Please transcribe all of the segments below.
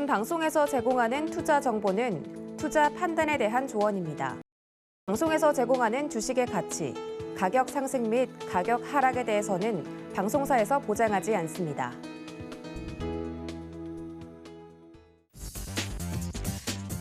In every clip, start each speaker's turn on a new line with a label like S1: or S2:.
S1: 본 방송에서 제공하는 투자 정보는 투자 판단에 대한 조언입니다. 방송에서 제공하는 주식의 가치, 가격 상승 및 가격 하락에 대해서는 방송사에서 보장하지 않습니다.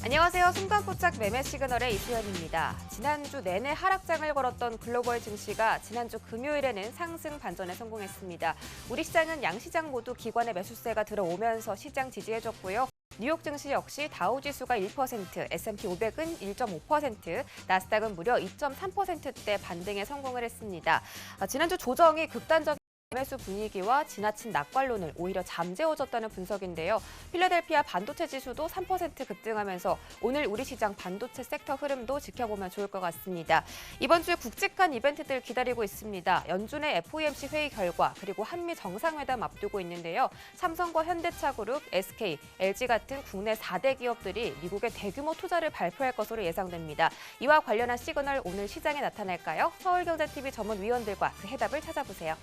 S1: 안녕하세요. 순간포착 매매 시그널의 이수연입니다. 지난주 내내 하락장을 걸었던 글로벌 증시가 지난주 금요일에는 상승 반전에 성공했습니다. 우리 시장은 양시장 모두 기관의 매수세가 들어오면서 시장 지지해줬고요. 뉴욕 증시 역시 다우지수가 1%, S&P 500은 1.5%, 나스닥은 무려 2.3%대 반등에 성공을 했습니다. 지난주 조정이 극단적인 매수 분위기와 지나친 낙관론을 오히려 잠재워줬다는 분석인데요. 필라델피아 반도체 지수도 3% 급등하면서 오늘 우리 시장 반도체 섹터 흐름도 지켜보면 좋을 것 같습니다. 이번 주에 굵직한 이벤트들 기다리고 있습니다. 연준의 FOMC 회의 결과 그리고 한미 정상회담 앞두고 있는데요. 삼성과 현대차그룹, SK, LG 같은 국내 4대 기업들이 미국의 대규모 투자를 발표할 것으로 예상됩니다. 이와 관련한 시그널 오늘 시장에 나타날까요? 서울경제TV 전문 위원들과 그 해답을 찾아보세요.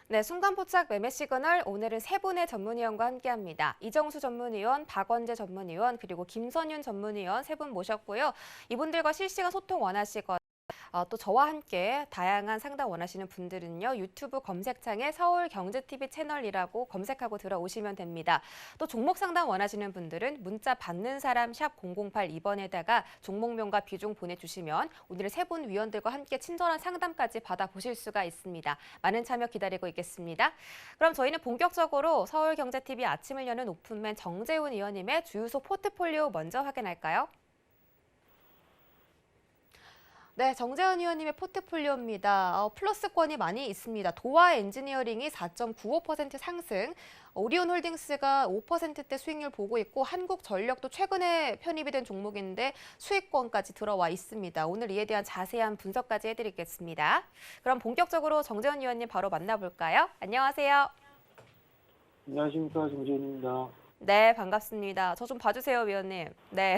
S1: 네, 순간포착 매매 시그널 오늘은 세 분의 전문위원과 함께합니다. 이정수 전문위원, 박원재 전문위원, 그리고 김선윤 전문위원 세 분 모셨고요. 이분들과 실시간 소통 원하시거나 또 저와 함께 다양한 상담 원하시는 분들은요. 유튜브 검색창에 서울경제TV 채널이라고 검색하고 들어오시면 됩니다. 또 종목 상담 원하시는 분들은 문자 받는 사람 샵 0082번에다가 종목명과 비중 보내주시면 오늘 세 분 위원들과 함께 친절한 상담까지 받아보실 수가 있습니다. 많은 참여 기다리고 있겠습니다. 그럼 저희는 본격적으로 서울경제TV 아침을 여는 오픈맨 정재훈 위원님의 주유소 포트폴리오 먼저 확인할까요? 네, 정재훈 의원님의 포트폴리오입니다. 플러스권이 많이 있습니다. 도화 엔지니어링이 4.95% 상승, 오리온홀딩스가 5%대 수익률 보고 있고 한국전력도 최근에 편입이 된 종목인데 수익권까지 들어와 있습니다. 오늘 이에 대한 자세한 분석까지 해드리겠습니다. 그럼 본격적으로 정재훈 의원님 바로 만나볼까요? 안녕하세요.
S2: 안녕하십니까, 정재훈입니다.
S1: 네, 반갑습니다. 저 좀 봐주세요, 위원님. 네.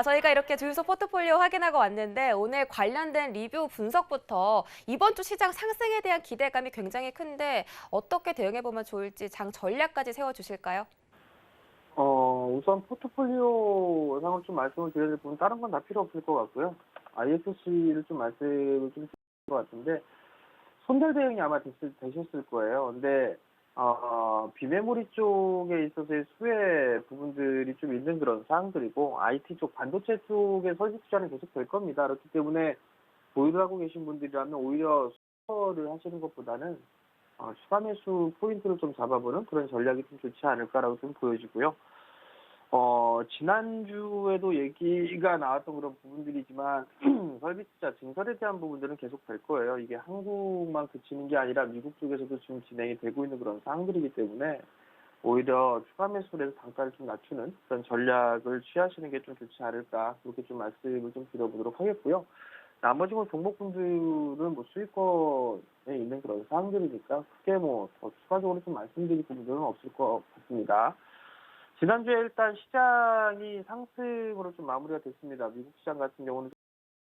S1: 저희가 이렇게 주유소 포트폴리오 확인하고 왔는데 오늘 관련된 리뷰 분석부터 이번 주 시장 상승에 대한 기대감이 굉장히 큰데 어떻게 대응해보면 좋을지 장 전략까지 세워주실까요?
S2: 우선 포트폴리오 상을 좀 말씀을 드려야 될 부분 다른 건 다 필요 없을 것 같고요. IFC를 좀 말씀을 좀 드릴 것 같은데 손절 대응이 아마 되셨을 거예요. 근데 비메모리 쪽에 있어서의 수혜 부분들이 좀 있는 그런 사항들이고 IT 쪽, 반도체 쪽의 설비 투자는 계속 될 겁니다. 그렇기 때문에 보유를 하고 계신 분들이라면 오히려 수거를 하시는 것보다는 추가 매수 포인트를 좀 잡아보는 그런 전략이 좀 좋지 않을까라고 좀 보여지고요. 지난주에도 얘기가 나왔던 그런 부분들이지만 설비 투자 증설에 대한 부분들은 계속 될 거예요. 이게 한국만 그치는 게 아니라 미국 쪽에서도 지금 진행이 되고 있는 그런 사항들이기 때문에 오히려 추가 매수를 해서 단가를 좀 낮추는 그런 전략을 취하시는 게 좀 좋지 않을까 그렇게 좀 말씀을 좀 드려보도록 하겠고요. 나머지 종목분들은 수익권에 있는 그런 사항들이니까 크게 더 추가적으로 좀 말씀드릴 부분들은 없을 것 같습니다. 지난주에 일단 시장이 상승으로 좀 마무리가 됐습니다. 미국 시장 같은 경우는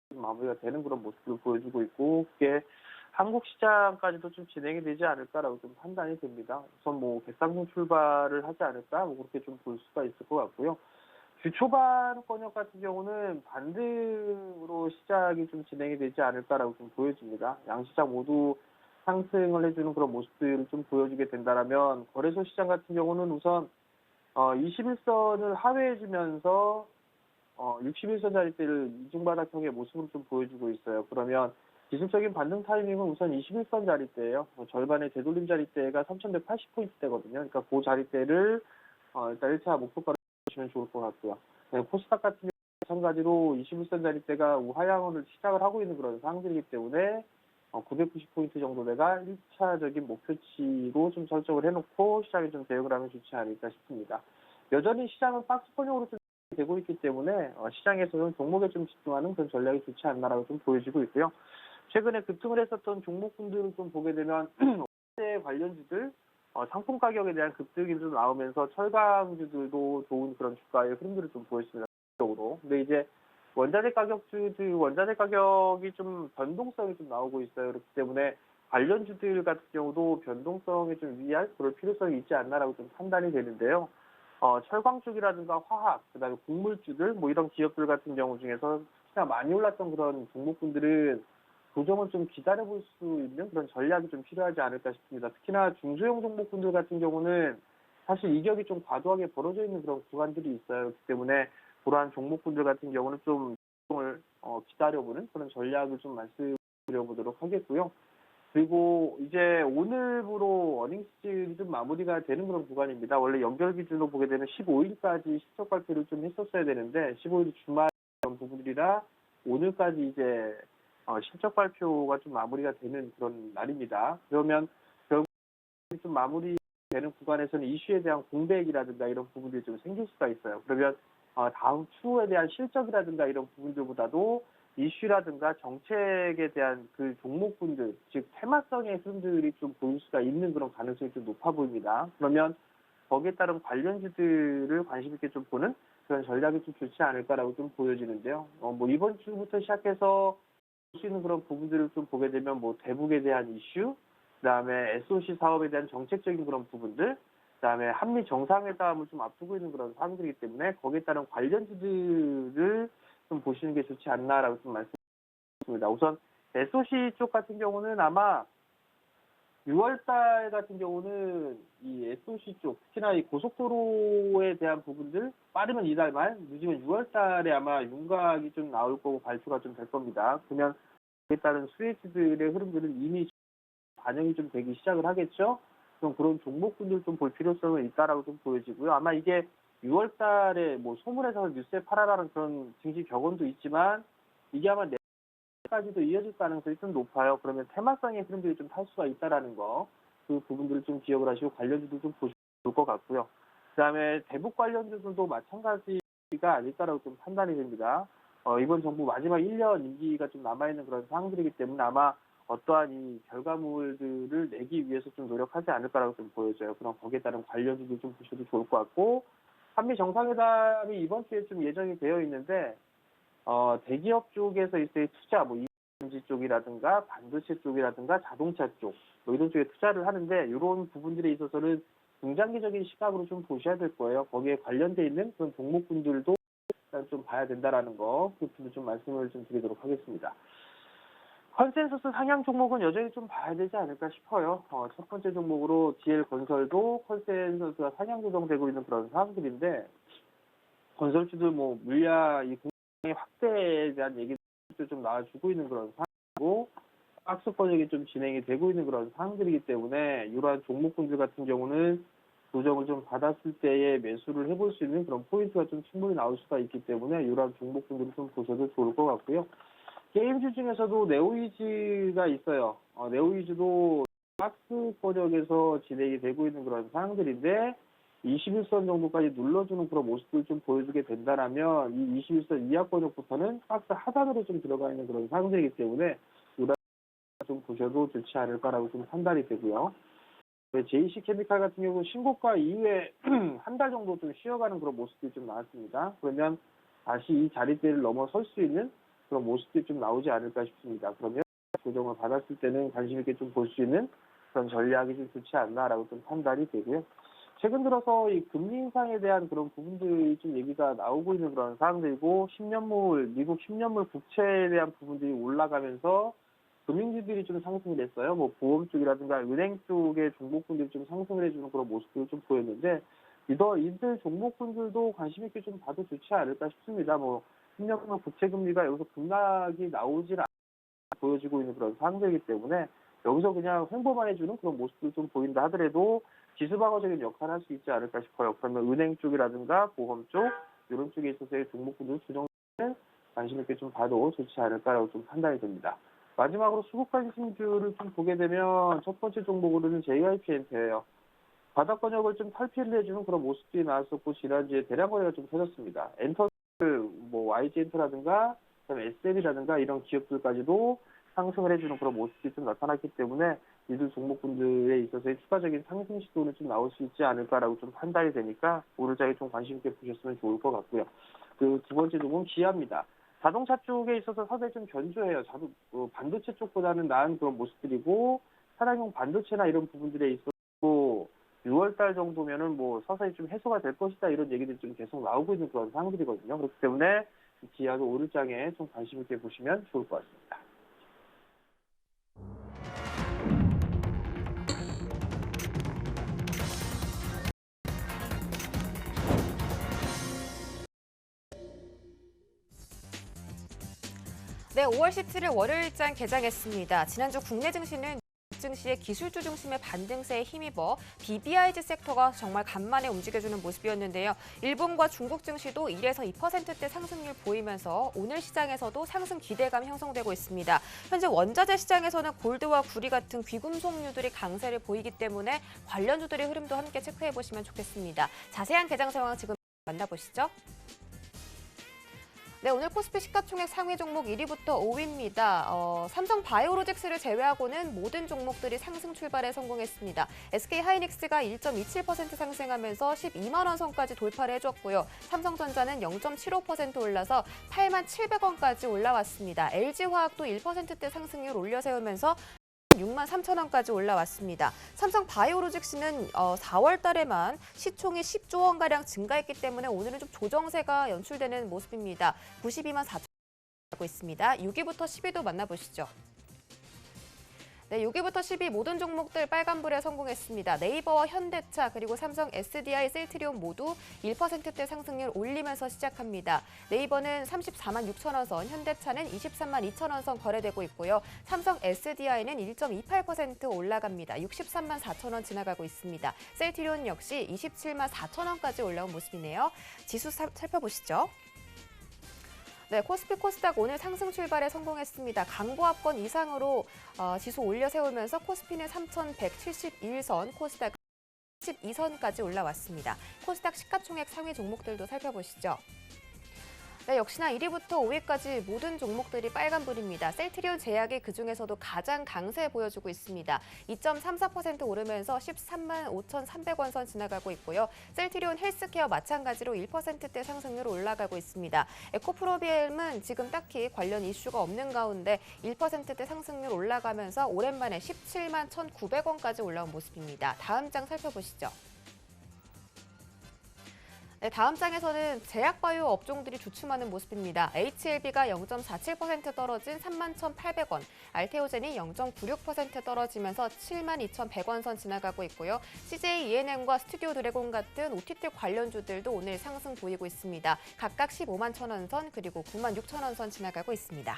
S2: 좀 마무리가 되는 그런 모습을 보여주고 있고, 그게 한국 시장까지도 좀 진행이 되지 않을까라고 좀 판단이 됩니다. 우선 객상승 출발을 하지 않을까, 그렇게 좀 볼 수가 있을 것 같고요. 주 초반 권역 같은 경우는 반등으로 시작이 좀 진행이 되지 않을까라고 좀 보여집니다. 양시장 모두 상승을 해주는 그런 모습들을 좀 보여주게 된다면 거래소 시장 같은 경우는 우선 21선을 하회해주면서 61선 자리대를 이중바닥형의 모습으로 좀 보여주고 있어요. 그러면 기술적인 반등 타이밍은 우선 21선 자리대예요. 절반의 되돌림 자리대가 3,180포인트대거든요. 그러니까 그 자리대를 일단 1차 목표가로 보시면 좋을 것 같고요. 코스닥 같은 경우는 마찬가지로 21선 자리대가 우하향을 시작을 하고 있는 그런 상황들이기 때문에 990포인트 정도 내가 1차적인 목표치로 좀 설정을 해놓고 시장에 좀 대응을 하면 좋지 않을까 싶습니다. 여전히 시장은 박스권형으로 좀 되고 있기 때문에 시장에서는 종목에 좀 집중하는 그런 전략이 좋지 않나라고 좀 보여지고 있고요. 최근에 급등을 했었던 종목군들을 좀 보게 되면 원자재 관련주들 상품 가격에 대한 급등이 좀 나오면서 철강주들도 좋은 그런 주가의 흐름들을 좀 보였습니다. 적으로. 근데 이제 원자재 가격이 좀 변동성이 좀 나오고 있어요. 그렇기 때문에 관련주들 같은 경우도 변동성에 좀 유의할 그럴 필요성이 있지 않나라고 좀 판단이 되는데요. 철강 쪽이라든가 화학, 그다음에 곡물주들 뭐 이런 기업들 같은 경우 중에서 특히나 많이 올랐던 그런 종목군들은 조정을 좀 기다려볼 수 있는 그런 전략이 좀 필요하지 않을까 싶습니다. 특히나 중소형 종목군들 같은 경우는 사실 이격이 좀 과도하게 벌어져 있는 그런 구간들이 있어요. 그렇기 때문에 그러한 종목군들 같은 경우는 좀 조정을 기다려보는 그런 전략을 좀 말씀드려보도록 하겠고요. 그리고 이제 오늘부로 어닝 시즌이 좀 마무리가 되는 그런 구간입니다. 원래 연결 기준으로 보게 되면 15일까지 실적 발표를 좀 했었어야 되는데 15일 주말 그런 부분들이라 오늘까지 이제 실적 발표가 좀 마무리가 되는 그런 날입니다. 그러면 결국 좀 마무리되는 구간에서는 이슈에 대한 공백이라든가 이런 부분들이 좀 생길 수가 있어요. 그러면 다음 추후에 대한 실적이라든가 이런 부분들보다도 이슈라든가 정책에 대한 그 종목군들, 즉 테마성의 흐름들이 좀 보일 수가 있는 그런 가능성이 좀 높아 보입니다. 그러면 거기에 따른 관련주들을 관심 있게 좀 보는 그런 전략이 좀 좋지 않을까라고 좀 보여지는데요. 뭐 이번 주부터 시작해서 볼 수 있는 그런 부분들을 좀 보게 되면 뭐 대북에 대한 이슈, 그다음에 SOC 사업에 대한 정책적인 그런 부분들, 그다음에 한미 정상회담을 좀 앞두고 있는 그런 상황들이기 때문에 거기에 따른 관련주들을 좀 보시는 게 좋지 않나라고 좀 말씀드립니다. 우선 SOC 쪽 같은 경우는 아마 6월달 같은 경우는 이 SOC 쪽, 특히나 이 고속도로에 대한 부분들 빠르면 이달 말, 늦으면 6월달에 아마 윤곽이 좀 나올 거고 발표가 좀 될 겁니다. 그러면 그에 따른 수혜주들의 흐름들은 이미 반영이 좀 되기 시작을 하겠죠. 그럼 그런 종목군들 좀 볼 필요성은 있다라고 좀 보여지고요. 아마 이게 6월 달에 뭐 소문에서 뉴스에 팔아라는 그런 증시 격언도 있지만 이게 아마 내일까지도 이어질 가능성이 좀 높아요. 그러면 테마성의 흐름들이 좀 탈 수가 있다라는 거, 그 부분들을 좀 기억을 하시고 관련주도 좀 보시면 좋을 것 같고요. 그다음에 대북 관련주들도 마찬가지가 아닐까라고 좀 판단이 됩니다. 이번 정부 마지막 1년 임기가 좀 남아있는 그런 상황들이기 때문에 아마 어떠한 이 결과물들을 내기 위해서 좀 노력하지 않을까라고 좀 보여져요. 그럼 거기에 따른 관련주도 좀 보셔도 좋을 것 같고, 한미 정상회담이 이번 주에 좀 예정이 되어 있는데, 대기업 쪽에서 있을 투자, 뭐 이전지 쪽이라든가 반도체 쪽이라든가 자동차 쪽, 뭐 이런 쪽에 투자를 하는데 이런 부분들에 있어서는 중장기적인 시각으로 좀 보셔야 될 거예요. 거기에 관련돼 있는 그런 종목군들도 일단 좀 봐야 된다라는 거, 그 부분도 좀 말씀을 좀 드리도록 하겠습니다. 컨센서스 상향 종목은 여전히 좀 봐야 되지 않을까 싶어요. 첫 번째 종목으로 GL건설도 컨센서스가 상향 조정되고 있는 그런 상황들인데, 건설주들 뭐 물량 이 공장의 확대에 대한 얘기도 좀 나와주고 있는 그런 상황이고, 박스 번역이 좀 진행이 되고 있는 그런 상황들이기 때문에 이러한 종목군들 같은 경우는 조정을 좀 받았을 때에 매수를 해볼 수 있는 그런 포인트가 좀 충분히 나올 수가 있기 때문에 이러한 종목군들을 좀 보셔도 좋을 것 같고요. 게임주 중에서도 네오이즈가 있어요. 네오이즈도 박스 번역에서 진행이 되고 있는 그런 상황들인데 21선 정도까지 눌러주는 그런 모습을 좀 보여주게 된다라면 이 21선 이하 번역부터는 박스 하단으로 좀 들어가 있는 그런 상황들이기 때문에 이런 좀 보셔도 좋지 않을까라고 좀 판단이 되고요. JC 케미칼 같은 경우 신고가 이후에 한 달 정도 좀 쉬어가는 그런 모습들이 좀 나왔습니다. 그러면 다시 이 자리대를 넘어설 수 있는 그런 모습들이 좀 나오지 않을까 싶습니다. 그러면 조정을 받았을 때는 관심 있게 좀 볼 수 있는 그런 전략이 좀 좋지 않나라고 좀 판단이 되고요. 최근 들어서 이 금리 인상에 대한 그런 부분들이 좀 얘기가 나오고 있는 그런 상황들이고, 미국 10년물 국채에 대한 부분들이 올라가면서 금융주들이 좀 상승을 했어요. 뭐 보험 쪽이라든가 은행 쪽의 종목군들이 좀 상승을 해주는 그런 모습들을 좀 보였는데, 이들 종목군들도 관심 있게 좀 봐도 좋지 않을까 싶습니다. 뭐 10년물 국채 금리가 여기서 급락이 나오질 보여지고 있는 그런 상황이기 때문에 여기서 그냥 홍보만 해주는 그런 모습도 좀 보인다 하더라도 지수 방어적인 역할을 할 수 있지 않을까 싶어요. 그러면 은행 쪽이라든가 보험 쪽 이런 쪽에 있어서의 종목군들 추정은 관심 있게 좀 봐도 좋지 않을까라고 좀 판단이 됩니다. 마지막으로 수급 관심주를 좀 보게 되면 첫 번째 종목으로는 JYP엔터예요. 바닥 권역을 좀 탈피를 해주는 그런 모습들이 나왔었고 지난주에 대량 거래가 좀 터졌습니다. 엔터 뭐 YG엔터라든가 그다음에 SL이라든가 이런 기업들까지도 상승을 해주는 그런 모습이 좀 나타났기 때문에 이들 종목분들에 있어서의 추가적인 상승 시도는 좀 나올 수 있지 않을까라고 좀 판단이 되니까 오늘장에 좀 관심 있게 보셨으면 좋을 것 같고요. 그 두 번째 종목은 기아입니다. 자동차 쪽에 있어서 상당히 좀 견조해요. 반도체 쪽보다는 나은 그런 모습들이고 차량용 반도체나 이런 부분들에 있어서 6월달 정도면은 뭐 서서히 좀 해소가 될 것이다 이런 얘기들이 좀 계속 나오고 있는 그런 상황들이거든요. 그렇기 때문에 기아도 오늘장에 좀 관심 있게 보시면 좋을 것 같습니다.
S1: 네, 5월 17일 월요일장 개장했습니다. 지난주 국내 증시는 증시의 기술주 중심의 반등세에 힘입어 BBIG 섹터가 정말 간만에 움직여주는 모습이었는데요. 일본과 중국 증시도 1에서 2%대 상승률 보이면서 오늘 시장에서도 상승 기대감 형성되고 있습니다. 현재 원자재 시장에서는 골드와 구리 같은 귀금속류들이 강세를 보이기 때문에 관련주들의 흐름도 함께 체크해보시면 좋겠습니다. 자세한 개장 상황 지금 만나보시죠. 네, 오늘 코스피 시가총액 상위 종목 1위부터 5위입니다. 삼성 바이오로직스를 제외하고는 모든 종목들이 상승 출발에 성공했습니다. SK 하이닉스가 1.27% 상승하면서 12만 원 선까지 돌파를 해줬고요. 삼성전자는 0.75% 올라서 8만 700원까지 올라왔습니다. LG화학도 1%대 상승률 올려 세우면서 6만 3천 원까지 올라왔습니다. 삼성 바이오로직스는 4월 달에만 시총이 10조 원가량 증가했기 때문에 오늘은 좀 조정세가 연출되는 모습입니다. 92만 4천 원 하고 있습니다. 6위부터 10위도 만나보시죠. 네, 6위부터 10위 모든 종목들 빨간불에 성공했습니다. 네이버와 현대차 그리고 삼성 SDI, 셀트리온 모두 1%대 상승률 올리면서 시작합니다. 네이버는 34만 6천 원 선, 현대차는 23만 2천 원 선 거래되고 있고요. 삼성 SDI는 1.28% 올라갑니다. 63만 4천 원 지나가고 있습니다. 셀트리온 역시 27만 4천 원까지 올라온 모습이네요. 지수 살펴보시죠. 네, 코스피 코스닥 오늘 상승 출발에 성공했습니다. 강보합권 이상으로 지수 올려 세우면서 코스피는 3,171선, 코스닥 12선까지 올라왔습니다. 코스닥 시가총액 상위 종목들도 살펴보시죠. 네, 역시나 1위부터 5위까지 모든 종목들이 빨간불입니다. 셀트리온 제약이 그중에서도 가장 강세 보여주고 있습니다. 2.34% 오르면서 13만 5,300원 선 지나가고 있고요. 셀트리온 헬스케어 마찬가지로 1%대 상승률 올라가고 있습니다. 에코프로비엠은 지금 딱히 관련 이슈가 없는 가운데 1%대 상승률 올라가면서 오랜만에 17만 1,900원까지 올라온 모습입니다. 다음 장 살펴보시죠. 네, 다음 장에서는 제약바이오 업종들이 주춤하는 모습입니다. HLB가 0.47% 떨어진 31,800원, 알테오젠이 0.96% 떨어지면서 72,100원 선 지나가고 있고요. CJ ENM과 스튜디오 드래곤 같은 OTT 관련주들도 오늘 상승 보이고 있습니다. 각각 15만 1,000원 선 그리고 9만 6천 원 선 지나가고 있습니다.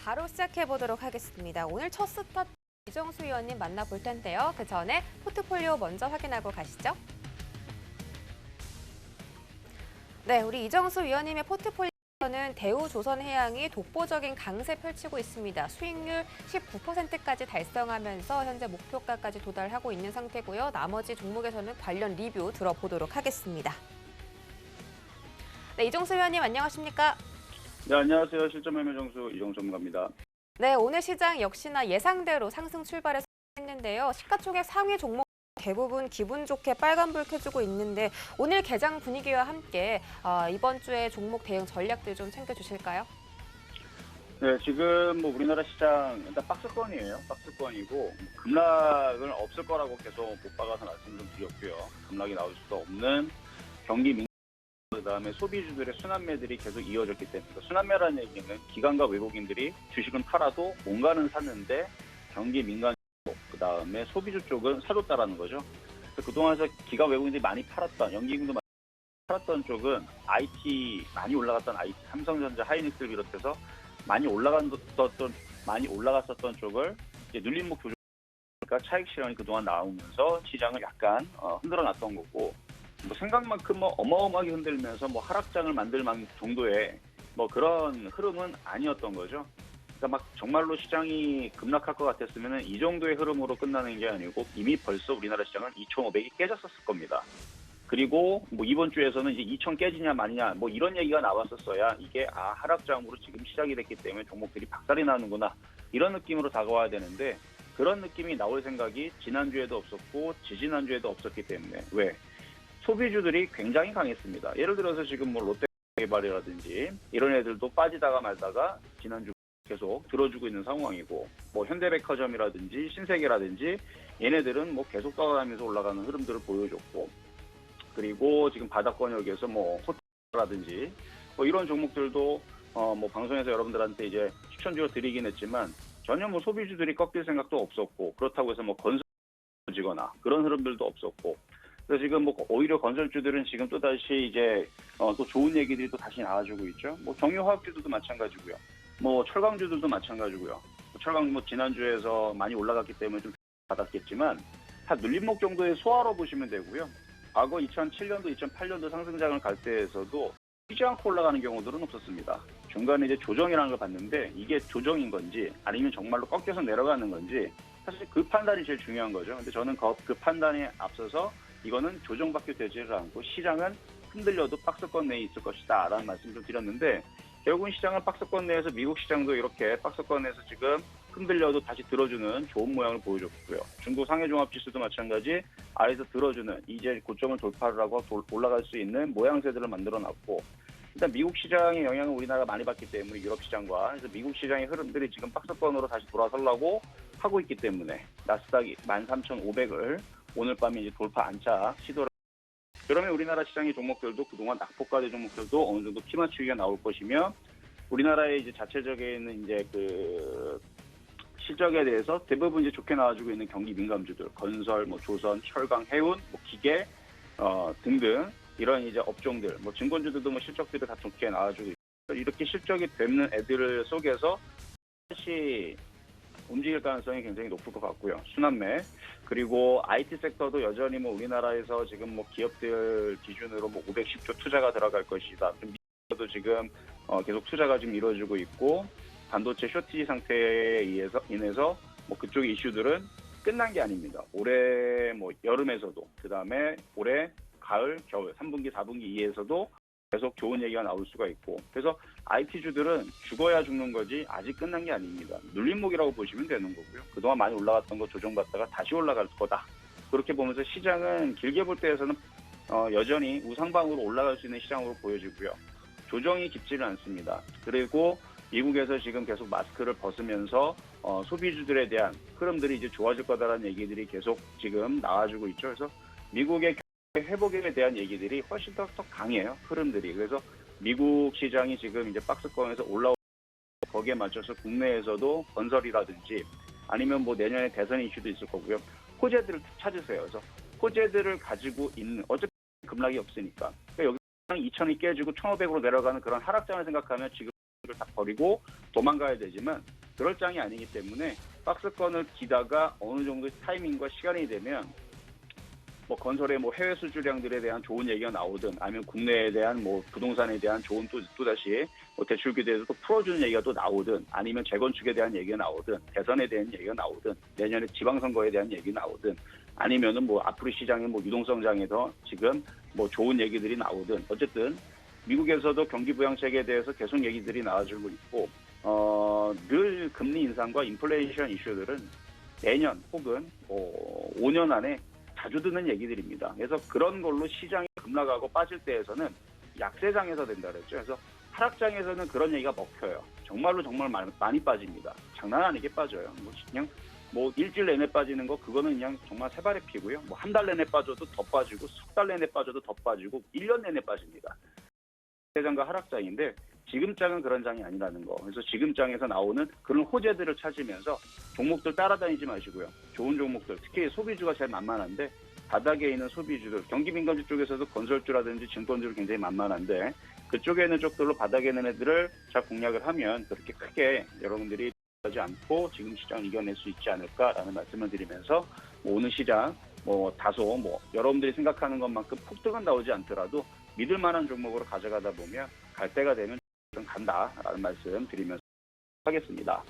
S1: 바로 시작해 보도록 하겠습니다. 오늘 첫 스타트 이정수 위원님 만나볼 텐데요. 그 전에 포트폴리오 먼저 확인하고 가시죠. 네, 우리 이정수 위원님의 포트폴리오는 대우조선해양이 독보적인 강세 펼치고 있습니다. 수익률 19%까지 달성하면서 현재 목표가까지 도달하고 있는 상태고요. 나머지 종목에서는 관련 리뷰 들어보도록 하겠습니다. 네, 이정수 위원님 안녕하십니까?
S3: 네, 안녕하세요. 실전매매정수 이정수 전문가입니다.
S1: 네, 오늘 시장 역시나 예상대로 상승 출발에 성공했는데요. 시가총액 상위 종목 대부분 기분 좋게 빨간불 켜주고 있는데 오늘 개장 분위기와 함께 이번 주에 종목 대응 전략들 좀 챙겨주실까요?
S3: 네, 지금 뭐 우리나라 시장 일단 박스권이에요. 박스권이고 급락은 없을 거라고 계속 못 박아서 말씀 좀 드렸고요. 급락이 나올 수도 없는 경기 민 그다음에 소비주들의 순환매들이 계속 이어졌기 때문에 순환매라는 얘기는 기관과 외국인들이 주식은 팔아도 뭔가는 샀는데 경기 민간 쪽, 그다음에 소비주 쪽은 사줬다라는 거죠. 그동안 기관 외국인들이 많이 팔았던 연기금도 많이 팔았던 쪽은 IT 많이 올라갔던 IT 삼성전자, 하이닉스를 비롯해서 많이 올라갔었던 쪽을 이제 눌림목 조정 차익 실현이 그동안 나오면서 시장을 약간 흔들어 놨던 거고 뭐 생각만큼 뭐 어마어마하게 흔들면서 뭐 하락장을 만들 만 정도의 뭐 그런 흐름은 아니었던 거죠. 그러니까 막 정말로 시장이 급락할 것 같았으면 이 정도의 흐름으로 끝나는 게 아니고 이미 벌써 우리나라 시장은 2,500이 깨졌었을 겁니다. 그리고 뭐 이번 주에서는 이제 2,000 깨지냐 마냐 뭐 이런 얘기가 나왔었어야 이게 하락장으로 지금 시작이 됐기 때문에 종목들이 박살이 나는구나 이런 느낌으로 다가와야 되는데 그런 느낌이 나올 생각이 지난주에도 없었고 지지난주에도 없었기 때문에 왜? 소비주들이 굉장히 강했습니다. 예를 들어서 지금 뭐 롯데개발이라든지 이런 애들도 빠지다가 말다가 지난주 계속 들어주고 있는 상황이고 뭐 현대백화점이라든지 신세계라든지 얘네들은 뭐 계속 따라가면서 올라가는 흐름들을 보여줬고 그리고 지금 바닥권역에서 뭐 호텔이라든지 뭐 이런 종목들도 뭐 방송에서 여러분들한테 이제 추천주로 드리긴 했지만 전혀 뭐 소비주들이 꺾일 생각도 없었고 그렇다고 해서 뭐 건설지거나 그런 흐름들도 없었고 그래서 지금 뭐 오히려 건설주들은 지금 또 다시 이제 또 좋은 얘기들이 또 다시 나와주고 있죠. 뭐 정유화학주들도 마찬가지고요. 뭐 철강주들도 마찬가지고요. 철강 뭐 지난주에서 많이 올라갔기 때문에 좀 받았겠지만 한 눌림목 정도의 소화로 보시면 되고요. 과거 2007년도, 2008년도 상승장을 갈 때에서도 뛰지 않고 올라가는 경우들은 없었습니다. 중간에 이제 조정이라는 걸 봤는데 이게 조정인 건지 아니면 정말로 꺾여서 내려가는 건지 사실 그 판단이 제일 중요한 거죠. 근데 저는 그 판단에 앞서서 이거는 조정밖에 되지를 않고 시장은 흔들려도 박스권 내에 있을 것이다 라는 말씀을 좀 드렸는데 결국은 시장은 박스권 내에서 미국 시장도 이렇게 박스권에서 지금 흔들려도 다시 들어주는 좋은 모양을 보여줬고요. 중국 상해종합지수도 마찬가지 아래에서 들어주는 이제 고점을 돌파를 하고 올라갈 수 있는 모양새들을 만들어놨고 일단 미국 시장의 영향을 우리나라가 많이 받기 때문에 유럽 시장과 그래서 미국 시장의 흐름들이 지금 박스권으로 다시 돌아서려고 하고 있기 때문에 나스닥이 13,500을 오늘 밤에 이제 돌파 안착 시도를 그러면 우리나라 시장의 종목들도 그동안 낙폭과대 종목들도 어느 정도 키 맞추기가 나올 것이며 우리나라의 이제 자체적인 이제 그 실적에 대해서 대부분 이제 좋게 나와주고 있는 경기 민감주들 건설, 뭐 조선, 철강, 해운, 뭐 기계 등등 이런 이제 업종들 뭐 증권주들도 뭐 실적들이 다 좋게 나와주고 있고 이렇게 실적이 되는 애들 속에서 다시 움직일 가능성이 굉장히 높을 것 같고요. 순환매 그리고 IT 섹터도 여전히 뭐 우리나라에서 지금 뭐 기업들 기준으로 뭐 510조 투자가 들어갈 것이다. 미국도 지금 계속 투자가 지금 이루어지고 있고 반도체 쇼티지 상태에 인해서 뭐 그쪽 이슈들은 끝난 게 아닙니다. 올해 뭐 여름에서도 그다음에 올해 가을, 겨울 3분기, 4분기 이에서도 계속 좋은 얘기가 나올 수가 있고 그래서 IT주들은 죽어야 죽는 거지 아직 끝난 게 아닙니다. 눌림목이라고 보시면 되는 거고요. 그동안 많이 올라갔던 거 조정받다가 다시 올라갈 거다. 그렇게 보면서 시장은 길게 볼 때에서는 여전히 우상방으로 올라갈 수 있는 시장으로 보여지고요. 조정이 깊지는 않습니다. 그리고 미국에서 지금 계속 마스크를 벗으면서 소비주들에 대한 흐름들이 이제 좋아질 거다라는 얘기들이 계속 지금 나와주고 있죠. 그래서 미국의 회복에 대한 얘기들이 훨씬 더 강해요. 흐름들이. 그래서 미국 시장이 지금 이제 박스권에서 올라오고 거기에 맞춰서 국내에서도 건설이라든지 아니면 뭐 내년에 대선 이슈도 있을 거고요. 호재들을 찾으세요. 그래서 호재들을 가지고 있는 어차피 급락이 없으니까. 그러니까 여기 2,000이 깨지고 1,500으로 내려가는 그런 하락장을 생각하면 지금 을 다 버리고 도망가야 되지만 그럴 장이 아니기 때문에 박스권을 기다가 어느 정도 타이밍과 시간이 되면 뭐 건설의 뭐 해외 수주량들에 대한 좋은 얘기가 나오든 아니면 국내에 대한 뭐 부동산에 대한 좋은 또 다시 뭐 대출 규제에서 또 풀어주는 얘기가 또 나오든 아니면 재건축에 대한 얘기가 나오든 대선에 대한 얘기가 나오든 내년에 지방선거에 대한 얘기가 나오든 아니면은 뭐 앞으로 시장의 뭐 유동성장에서 지금 뭐 좋은 얘기들이 나오든 어쨌든 미국에서도 경기 부양책에 대해서 계속 얘기들이 나와주고 있고 늘 금리 인상과 인플레이션 이슈들은 내년 혹은 5년 안에 자주 듣는 얘기들입니다. 그래서 그런 걸로 시장이 급락하고 빠질 때에서는 약세장에서 된다 그랬죠. 그래서 하락장에서는 그런 얘기가 먹혀요. 정말로 정말 많이 빠집니다. 장난 아니게 빠져요. 뭐 그냥 뭐 일주일 내내 빠지는 거 그거는 그냥 정말 새발의 피고요. 뭐 한 달 내내 빠져도 더 빠지고 석 달 내내 빠져도 더 빠지고 1년 내내 빠집니다. 장과 하락장인데 지금 장은 그런 장이 아니라는 거. 그래서 지금 장에서 나오는 그런 호재들을 찾으면서 종목들 따라다니지 마시고요. 좋은 종목들, 특히 소비주가 제일 만만한데 바닥에 있는 소비주들, 경기민감주 쪽에서도 건설주라든지 증권주를 굉장히 만만한데 그쪽에 있는 쪽들로 바닥에 있는 애들을 잘 공략을 하면 그렇게 크게 여러분들이 하지 않고 지금 시장을 이겨낼 수 있지 않을까라는 말씀을 드리면서 오늘 시장 뭐 다소 뭐 여러분들이 생각하는 것만큼 폭등은 나오지 않더라도 믿을 만한 종목으로 가져가다 보면 갈 때가 되면 좀 간다라는 말씀 드리면서 하겠습니다.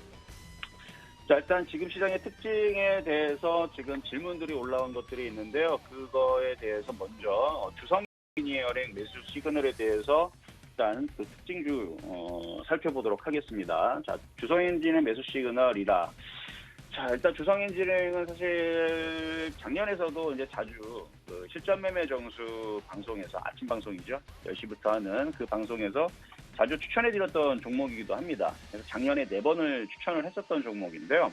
S3: 자, 일단 지금 시장의 특징에 대해서 지금 질문들이 올라온 것들이 있는데요. 그거에 대해서 먼저 주성인이어링 매수 시그널에 대해서 일단 그 특징주 살펴보도록 하겠습니다. 자, 주성엔진의 매수 시그널이다. 자, 일단 주성엔지는 사실 작년에서도 이제 자주 그 실전 매매 정수 방송에서 아침 방송이죠. 10시부터 하는 그 방송에서 자주 추천해드렸던 종목이기도 합니다. 그래서 작년에 4번을 추천을 했었던 종목인데요.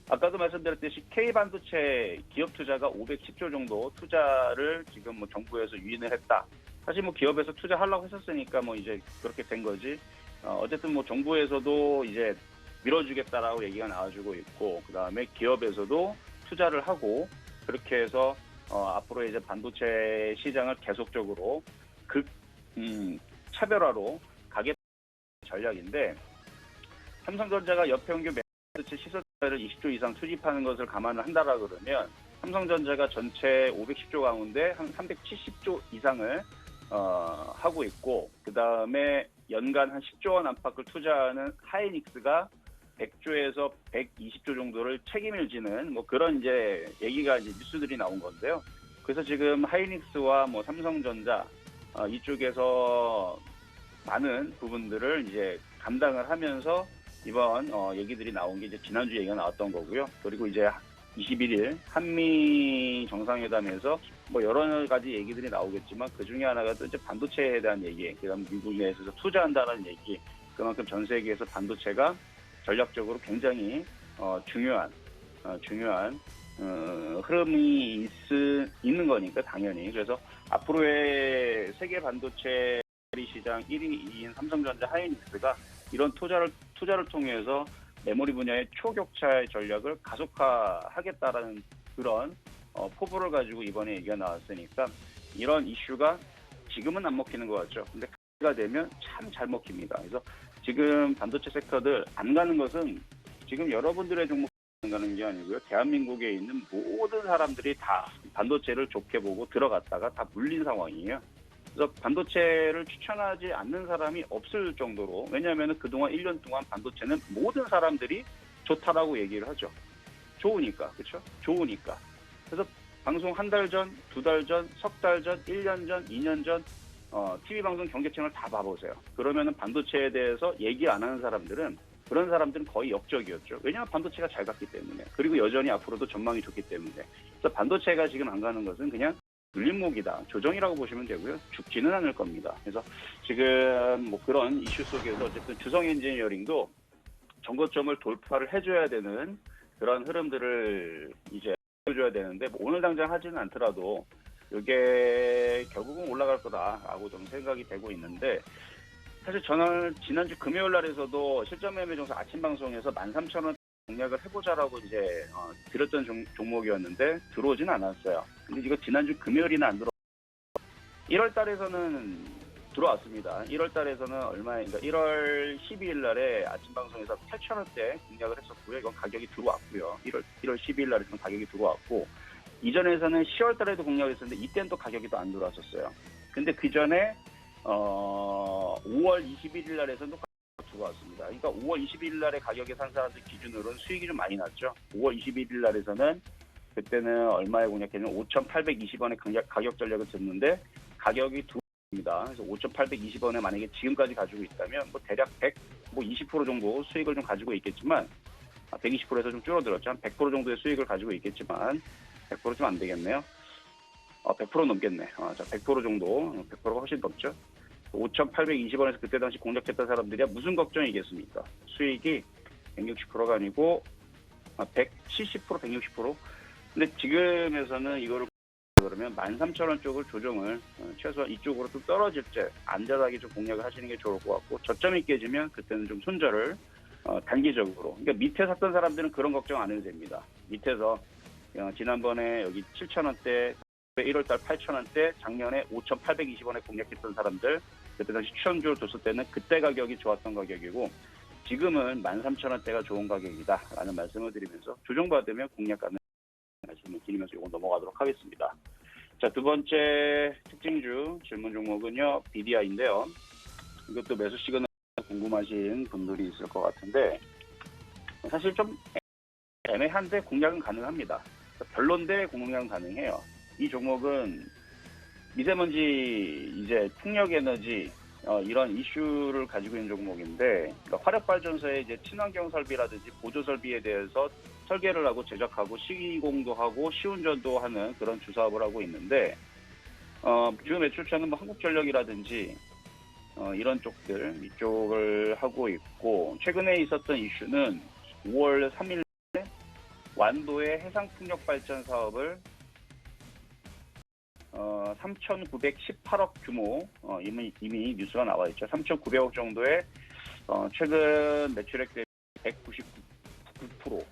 S3: 아까도 말씀드렸듯이 K반도체 기업 투자가 510조 정도 투자를 지금 뭐 정부에서 유인을 했다. 사실 뭐 기업에서 투자하려고 했었으니까 뭐 이제 그렇게 된 거지. 어쨌든 뭐 정부에서도 이제 밀어주겠다라고 얘기가 나와주고 있고, 그 다음에 기업에서도 투자를 하고, 그렇게 해서 앞으로 이제 반도체 시장을 계속적으로 차별화로 가겠다는 전략인데, 삼성전자가 연평균 반도체 시설을 20조 이상 투입하는 것을 감안을 한다라 그러면 삼성전자가 전체 510조 가운데 한 370조 이상을 하고 있고, 그 다음에 연간 한 10조 원 안팎을 투자하는 하이닉스가 100조에서 120조 정도를 책임을 지는 뭐 그런 이제 얘기가 이제 뉴스들이 나온 건데요. 그래서 지금 하이닉스와 뭐 삼성전자 이쪽에서 많은 부분들을 이제 감당을 하면서 이번 얘기들이 나온 게 이제 지난주 얘기가 나왔던 거고요. 그리고 이제 21일 한미 정상회담에서 뭐 여러 가지 얘기들이 나오겠지만 그 중에 하나가 또 이제 반도체에 대한 얘기, 그다음 미국 내에서 투자한다는 얘기, 그만큼 전 세계에서 반도체가 전략적으로 굉장히 중요한 흐름이 있는 거니까 당연히. 그래서 앞으로의 세계 반도체 시장 1위인 삼성전자 하이닉스가 이런 투자를 통해서 메모리 분야의 초격차의 전략을 가속화하겠다라는 그런 포부를 가지고 이번에 얘기가 나왔으니까 이런 이슈가 지금은 안 먹히는 것 같죠. 근데 가 되면 참 잘 먹힙니다. 그래서 지금 반도체 섹터들 안 가는 것은 지금 여러분들의 종목 안 가는 게 아니고요. 대한민국에 있는 모든 사람들이 다 반도체를 좋게 보고 들어갔다가 다 물린 상황이에요. 그래서 반도체를 추천하지 않는 사람이 없을 정도로, 왜냐하면 그동안 1년 동안 반도체는 모든 사람들이 좋다라고 얘기를 하죠. 좋으니까, 그렇죠? 좋으니까. 그래서 방송 한 달 전, 2달 전, 석 달 전, 1년 전, 2년 전 TV 방송 경제 채널 다 봐보세요. 그러면은 반도체에 대해서 얘기 안 하는 사람들은, 그런 사람들은 거의 역적이었죠. 왜냐하면 반도체가 잘 갔기 때문에, 그리고 여전히 앞으로도 전망이 좋기 때문에. 그래서 반도체가 지금 안 가는 것은 그냥 눌림목이다, 조정이라고 보시면 되고요. 죽지는 않을 겁니다. 그래서 지금 뭐 그런 이슈 속에서 어쨌든 주성 엔지니어링도 정거점을 돌파를 해줘야 되는 그런 흐름들을 이제 해줘야 되는데, 뭐 오늘 당장 하지는 않더라도 이게 결국은 올라갈 거다라고 좀 생각이 되고 있는데, 사실 저는 지난주 금요일 날에서도 실전 매매 정서 아침 방송에서 13,000원 공략을 해보자라고 이제 드렸던 종목이었는데 들어오진 않았어요. 근데 이거 지난주 금요일이나 안 들어. 1월 달에서는 들어왔습니다. 1월 달에서는 얼마에, 그러니까 1월 12일 날에 아침 방송에서 8,000원대 공략을 했었고요. 이건 가격이 들어왔고요. 1월 12일 날에서는 가격이 들어왔고, 이전에서는 10월 달에도 공략을 했었는데 이때는 또 가격이 또 안 들어왔었어요. 근데 그 전에 5월 21일 날에서는 또 가격이 들어왔습니다. 그러니까 5월 21일 날에 가격에 산 사람들 기준으로는 수익이 좀 많이 났죠. 5월 21일 날에서는 그때는 얼마에 공략했냐면 5,820원의 가격 전략을 줬는데 가격이 들어왔습니다. 그래서 5,820원에 만약에 지금까지 가지고 있다면 뭐 대략 20% 정도 수익을 좀 가지고 있겠지만, 120%에서 좀 줄어들었죠. 한 100% 정도의 수익을 가지고 있겠지만 100% 좀 안 되겠네요. 100% 넘겠네. 자, 100% 정도, 100%가 훨씬 넘죠. 5,820원에서 그때 당시 공략했던 사람들이야 무슨 걱정이겠습니까? 수익이 160%가 아니고 170%, 160%. 근데 지금에서는 이거를 그러면 13,000원 쪽을 조정을 최소한 이쪽으로 좀 떨어질 때 안전하게 좀 공략을 하시는 게 좋을 것 같고, 저점이 깨지면 그때는 좀 손절을 단기적으로. 그러니까 밑에 샀던 사람들은 그런 걱정 안 해도 됩니다. 밑에서 지난번에 여기 7,000원대, 1월달 8,000원대, 작년에 5,820원에 공략했던 사람들, 그때 당시 추천주를 줬을 때는 그때 가격이 좋았던 가격이고, 지금은 13,000원대가 좋은 가격이다라는 말씀을 드리면서 조정받으면 공략 가능합니다. 다시 한번 드리면서 이거 넘어가도록 하겠습니다. 자, 두 번째 특징주 질문 종목은요, BDI인데요. 이것도 매수 시그널 궁금하신 분들이 있을 것 같은데, 사실 좀 애매한데 공략은 가능합니다. 별론데 공략은 가능해요. 이 종목은 미세먼지, 이제 풍력에너지, 이런 이슈를 가지고 있는 종목인데, 그러니까 화력발전소의 이제 친환경 설비라든지 보조 설비에 대해서 설계를 하고 제작하고 시공도 하고 시운전도 하는 그런 주사업을 하고 있는데, 주요 매출처는 뭐 한국전력이라든지 이런 쪽들 이쪽을 하고 있고, 최근에 있었던 이슈는 5월 3일에 완도의 해상풍력 발전 사업을 3,918억 규모, 이미 뉴스가 나와 있죠. 3,900억 정도의 최근 매출액 대비 199%,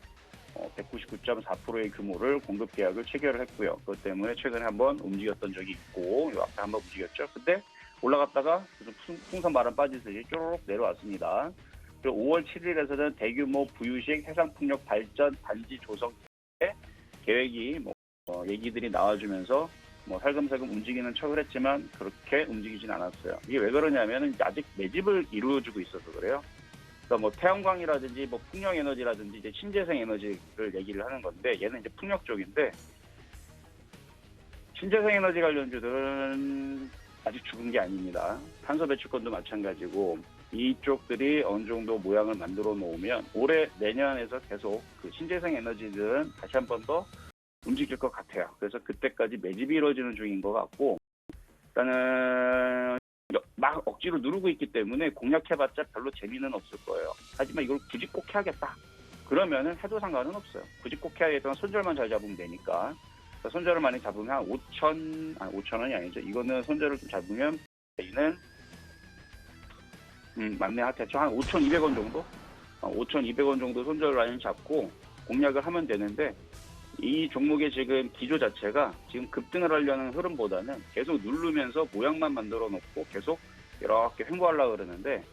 S3: 199.4%의 규모를 공급 계약을 체결을 했고요. 그것 때문에 최근에 한번 움직였던 적이 있고, 요 앞에 한번 움직였죠. 근데 올라갔다가 풍선 바람 빠지듯이 쪼르륵 내려왔습니다. 그리고 5월 7일에서는 대규모 부유식 해상풍력 발전 단지 조성 계획이 얘기들이 나와주면서 살금살금 움직이는 척을 했지만 그렇게 움직이진 않았어요. 이게 왜 그러냐면 아직 매집을 이루어주고 있어서 그래요. 그러니까 태양광이라든지 풍력에너지라든지 이제 신재생 에너지를 얘기를 하는 건데, 얘는 이제 풍력 쪽인데, 신재생 에너지 관련주들은 아직 죽은 게 아닙니다. 탄소 배출권도 마찬가지고, 이쪽들이 어느 정도 모양을 만들어 놓으면 올해 내년에서 계속 그 신재생 에너지들은 다시 한 번 더 움직일 것 같아요. 그래서 그때까지 매집이 이루어지는 중인 것 같고, 일단은 막 억지로 누르고 있기 때문에 공략해봤자 별로 재미는 없을 거예요. 하지만 이걸 굳이 꼭 해야겠다, 그러면은 해도 상관은 없어요. 굳이 꼭 해야겠다면 손절만 잘 잡으면 되니까. 손절을 많이 잡으면 한 5,000원이 아니죠. 이거는 손절을 좀 잡으면 이는 맞네. 대충 한 5,200원 정도? 5,200원 정도 손절 라인 잡고 공략을 하면 되는데, 이 종목의 지금 기조 자체가 지금 급등을 하려는 흐름보다는 계속 누르면서 모양만 만들어 놓고 계속 이렇게 횡보하려고 그러는데,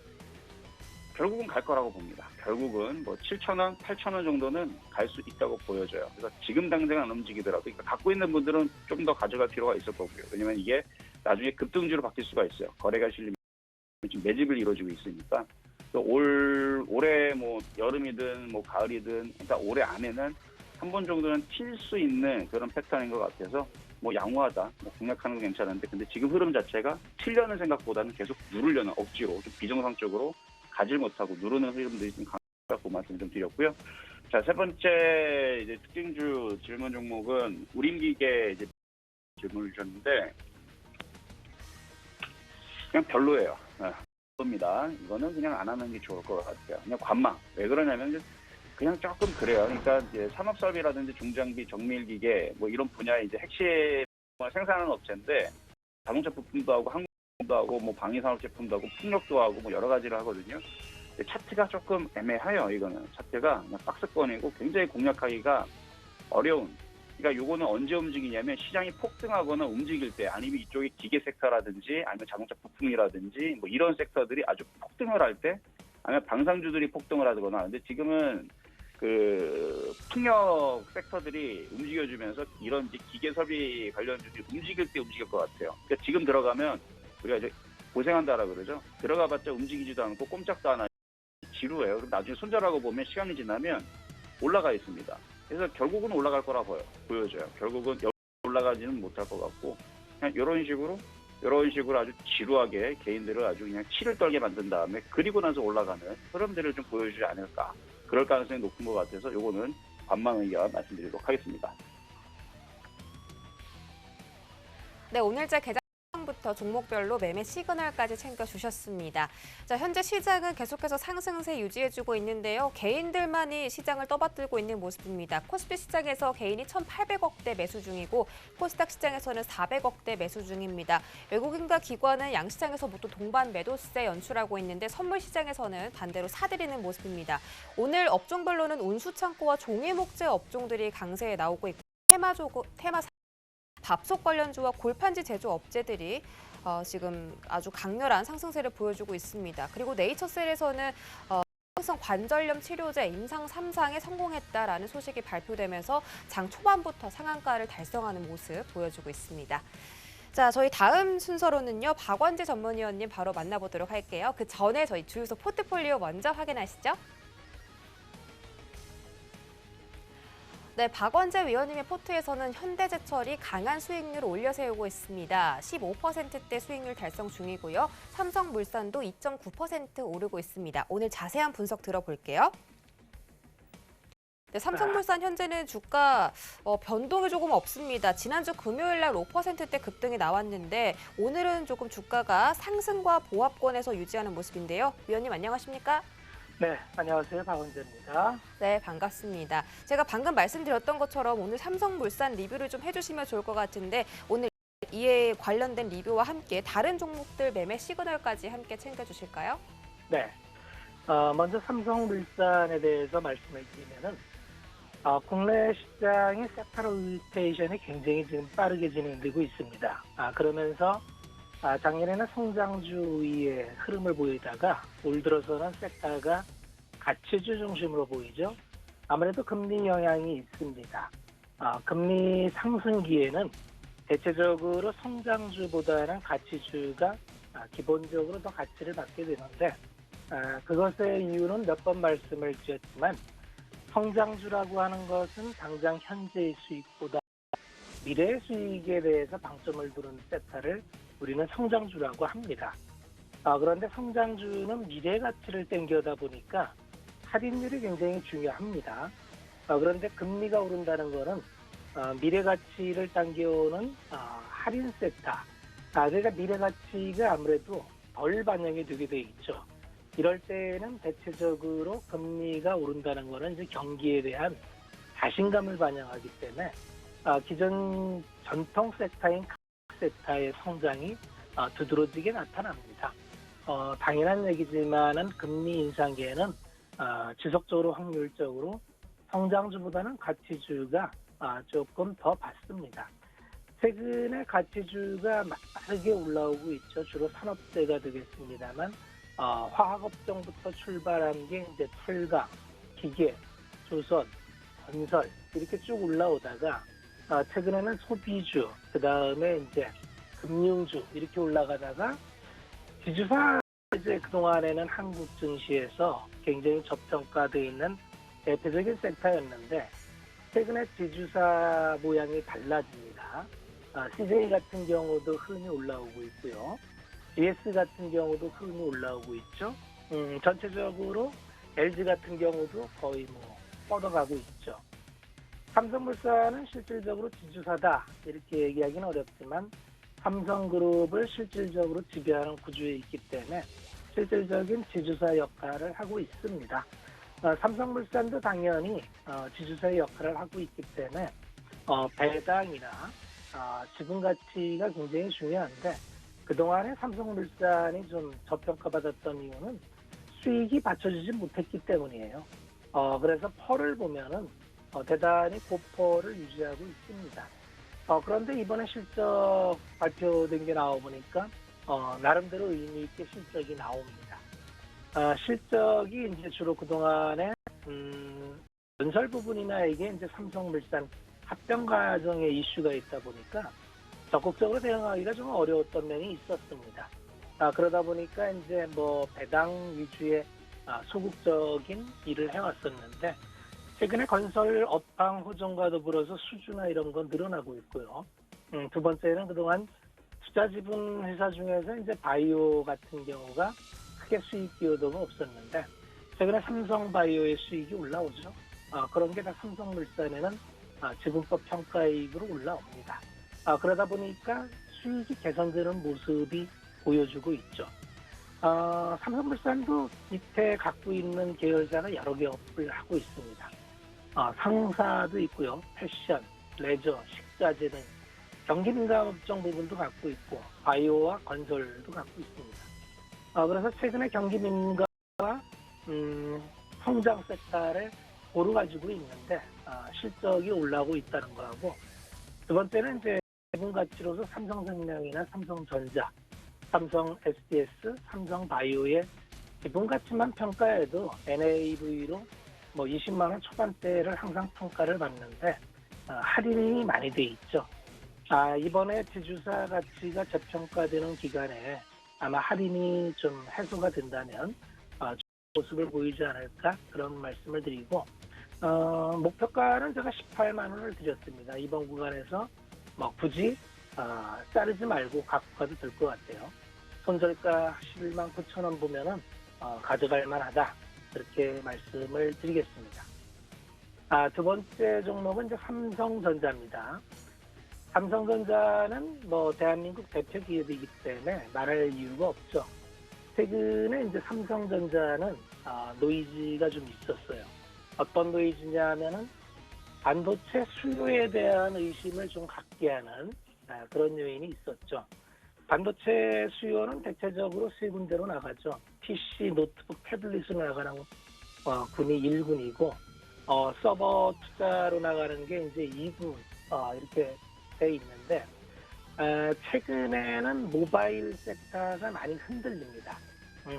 S3: 결국은 갈 거라고 봅니다. 결국은 7,000원, 8,000원 정도는 갈 수 있다고 보여져요. 그래서 지금 당장 안 움직이더라도, 그러니까 갖고 있는 분들은 좀 더 가져갈 필요가 있을 거고요. 왜냐면 이게 나중에 급등주로 바뀔 수가 있어요. 거래가 실리면 지금 매집을 이루어지고 있으니까. 올해 여름이든 가을이든, 일단 올해 안에는 한 번 정도는 튈 수 있는 그런 패턴인 것 같아서 양호하다, 공략하는 건 괜찮은데, 근데 지금 흐름 자체가 튀려는 생각보다는 계속 누르려는, 억지로 좀 비정상적으로 가질 못하고 누르는 흐름들이 좀 강하다고 말씀 좀 드렸고요. 자, 세 번째 이제 특징주 질문 종목은 우림기계 이제 질문을 주셨는데, 그냥 별로예요. 별로입니다. 이거는 그냥 안 하는 게 좋을 것 같아요. 그냥 관망. 왜 그러냐면 그냥 조금 그래요. 그러니까 이제 산업설비라든지 중장비, 정밀기계 이런 분야의 이제 핵심 생산하는 업체인데, 자동차 부품도 하고 항공도 하고 방위산업 제품도 하고 풍력도 하고 여러 가지를 하거든요. 차트가 조금 애매해요. 이거는 차트가 그냥 박스권이고 굉장히 공략하기가 어려운. 그러니까 요거는 언제 움직이냐면 시장이 폭등하거나 움직일 때, 아니면 이쪽에 기계 섹터라든지 아니면 자동차 부품이라든지 이런 섹터들이 아주 폭등을 할 때, 아니면 방산주들이 폭등을 하거나 하는데, 지금은 그 풍력 섹터들이 움직여주면서 이런 이제 기계 설비 관련주들이 움직일 때 움직일 것 같아요. 그러니까 지금 들어가면 우리가 이제 고생한다라 그러죠. 들어가봤자 움직이지도 않고 꼼짝도 안 하고 지루해요. 그럼 나중에 손절하고 보면 시간이 지나면 올라가 있습니다. 그래서 결국은 올라갈 거라 보여져요. 결국은 올라가지는 못할 것 같고, 그냥 이런 식으로 아주 지루하게 개인들을 아주 그냥 치를 떨게 만든 다음에 그리고 나서 올라가는 흐름들을 좀 보여주지 않을까. 그럴 가능성이 높은 것 같아서 요거는 관망 의견 말씀드리도록 하겠습니다.
S1: 네, 오늘자 개장부터 종목별로 매매 시그널까지 챙겨주셨습니다. 자, 현재 시장은 계속해서 상승세 유지해주고 있는데요. 개인들만이 시장을 떠받들고 있는 모습입니다. 코스피 시장에서 개인이 1,800억대 매수 중이고, 코스닥 시장에서는 400억대 매수 중입니다. 외국인과 기관은 양시장에서 모두 동반 매도세 연출하고 있는데, 선물 시장에서는 반대로 사들이는 모습입니다. 오늘 업종별로는 운수창고와 종이목재 업종들이 강세에 나오고 있고, 테마 밥솥 관련주와 골판지 제조 업체들이 지금 아주 강렬한 상승세를 보여주고 있습니다. 그리고 네이처셀에서는 성 관절염 치료제 임상 3상에 성공했다라는 소식이 발표되면서 장 초반부터 상한가를 달성하는 모습 보여주고 있습니다. 자, 저희 다음 순서로는요, 박원재 전문위원님 바로 만나보도록 할게요. 그 전에 저희 주유소 포트폴리오 먼저 확인하시죠. 네, 박원재 위원님의 포트에서는 현대제철이 강한 수익률을 올려 세우고 있습니다. 15%대 수익률 달성 중이고요. 삼성물산도 2.9% 오르고 있습니다. 오늘 자세한 분석 들어볼게요. 네, 삼성물산 현재는 주가 변동이 조금 없습니다. 지난주 금요일 날 5%대 급등이 나왔는데 오늘은 조금 주가가 상승과 보합권에서 유지하는 모습인데요. 위원님 안녕하십니까?
S4: 네, 안녕하세요. 박원재입니다.
S1: 네, 반갑습니다. 제가 방금 말씀드렸던 것처럼 오늘 삼성물산 리뷰를 좀 해주시면 좋을 것 같은데 오늘 이에 관련된 리뷰와 함께 다른 종목들 매매 시그널까지 함께 챙겨주실까요?
S4: 네, 먼저 삼성물산에 대해서 말씀을 드리면은 국내 시장의 섹터 로테이션이 굉장히 지금 빠르게 진행되고 있습니다. 그러면서 작년에는 성장주의 흐름을 보이다가 올 들어서는 섹터가 가치주 중심으로 보이죠. 아무래도 금리 영향이 있습니다. 금리 상승기에는 대체적으로 성장주보다는 가치주가 기본적으로 더 가치를 받게 되는데 그것의 이유는 몇 번 말씀을 드렸지만 성장주라고 하는 것은 당장 현재의 수익보다 미래의 수익에 대해서 방점을 두는 섹터를 우리는 성장주라고 합니다. 그런데 성장주는 미래 가치를 땡겨다 보니까 할인율이 굉장히 중요합니다. 그런데 금리가 오른다는 것은 미래 가치를 당겨오는 할인 섹터, 그러니까 미래 가치가 아무래도 덜 반영이 되게 돼 있죠. 이럴 때는 대체적으로 금리가 오른다는 것은 이제 경기에 대한 자신감을 반영하기 때문에 기존 전통 섹터인 섹터의 성장이 두드러지게 나타납니다. 당연한 얘기지만은 금리 인상기에는 지속적으로 확률적으로 성장주보다는 가치주가 조금 더 받습니다. 최근에 가치주가 빠르게 올라오고 있죠. 주로 산업재가 되겠습니다만 화학업종부터 출발한 게 이제 철강, 기계, 조선, 건설 이렇게 쭉 올라오다가 최근에는 소비주, 그 다음에 이제 금융주 이렇게 올라가다가 지주사 이제 그동안에는 한국 증시에서 굉장히 저평가되어 있는 대표적인 섹터였는데 최근에 지주사 모양이 달라집니다. CJ 같은 경우도 흐름이 올라오고 있고요. GS 같은 경우도 흐름이 올라오고 있죠. 전체적으로 LG 같은 경우도 거의 뻗어가고 있죠. 삼성물산은 실질적으로 지주사다 이렇게 얘기하기는 어렵지만 삼성그룹을 실질적으로 지배하는 구조에 있기 때문에 실질적인 지주사 역할을 하고 있습니다. 삼성물산도 당연히 지주사의 역할을 하고 있기 때문에 배당이나 지분 가치가 굉장히 중요한데 그동안에 삼성물산이 좀 저평가받았던 이유는 수익이 받쳐주지 못했기 때문이에요. 그래서 펄을 보면은 대단히 고펄을 유지하고 있습니다. 그런데 이번에 실적 발표된 게 나와보니까 나름대로 의미 있게 실적이 나옵니다. 실적이 이제 주로 그동안에 건설 부분이나 이게 이제 삼성물산 합병 과정에 이슈가 있다 보니까 적극적으로 대응하기가 좀 어려웠던 면이 있었습니다. 그러다 보니까 이제 배당 위주의 소극적인 일을 해왔었는데 최근에 건설 업황 호전과 더불어서 수주나 이런 건 늘어나고 있고요. 두 번째는 그동안 투자 지분 회사 중에서 이제 바이오 같은 경우가 크게 수익 기여도가 없었는데 최근에 삼성바이오의 수익이 올라오죠. 그런 게 다 삼성물산에는 지분법 평가이익으로 올라옵니다. 그러다 보니까 수익이 개선되는 모습이 보여주고 있죠. 삼성물산도 밑에 갖고 있는 계열사가 여러 개 업을 하고 있습니다. 상사도 있고요. 패션, 레저, 식자재 등 경기민감 업종 부분도 갖고 있고 바이오와 건설도 갖고 있습니다. 그래서 최근에 경기민감과 성장 섹터를 고루 가지고 있는데 실적이 올라오고 있다는 거하고 두 번째는 이제 지분 가치로서 삼성생명이나 삼성전자, 삼성 SDS, 삼성바이오의 기분 같지만 평가에도 NAV로 뭐 20만 원 초반대를 항상 평가를 받는데 할인이 많이 돼 있죠. 이번에 지주사 가치가 재평가되는 기간에 아마 할인이 좀 해소가 된다면 좋은 모습을 보이지 않을까 그런 말씀을 드리고 목표가는 제가 18만 원을 드렸습니다. 이번 구간에서 뭐 굳이 자르지 말고 갖고 가도 될 것 같아요. 손절가 11만 9천 원 보면은 가져갈 만하다 그렇게 말씀을 드리겠습니다. 두 번째 종목은 이제 삼성전자입니다. 삼성전자는 뭐 대한민국 대표 기업이기 때문에 말할 이유가 없죠. 최근에 이제 삼성전자는 노이즈가 좀 있었어요. 어떤 노이즈냐면은 반도체 수요에 대한 의심을 좀 갖게 하는 그런 요인이 있었죠. 반도체 수요는 대체적으로 세 군데로 나가죠. PC, 노트북, 태블릿으로 나가는 군이 1군이고 서버 투자로 나가는 게 이제 2군 이렇게 돼 있는데 최근에는 모바일 섹터가 많이 흔들립니다.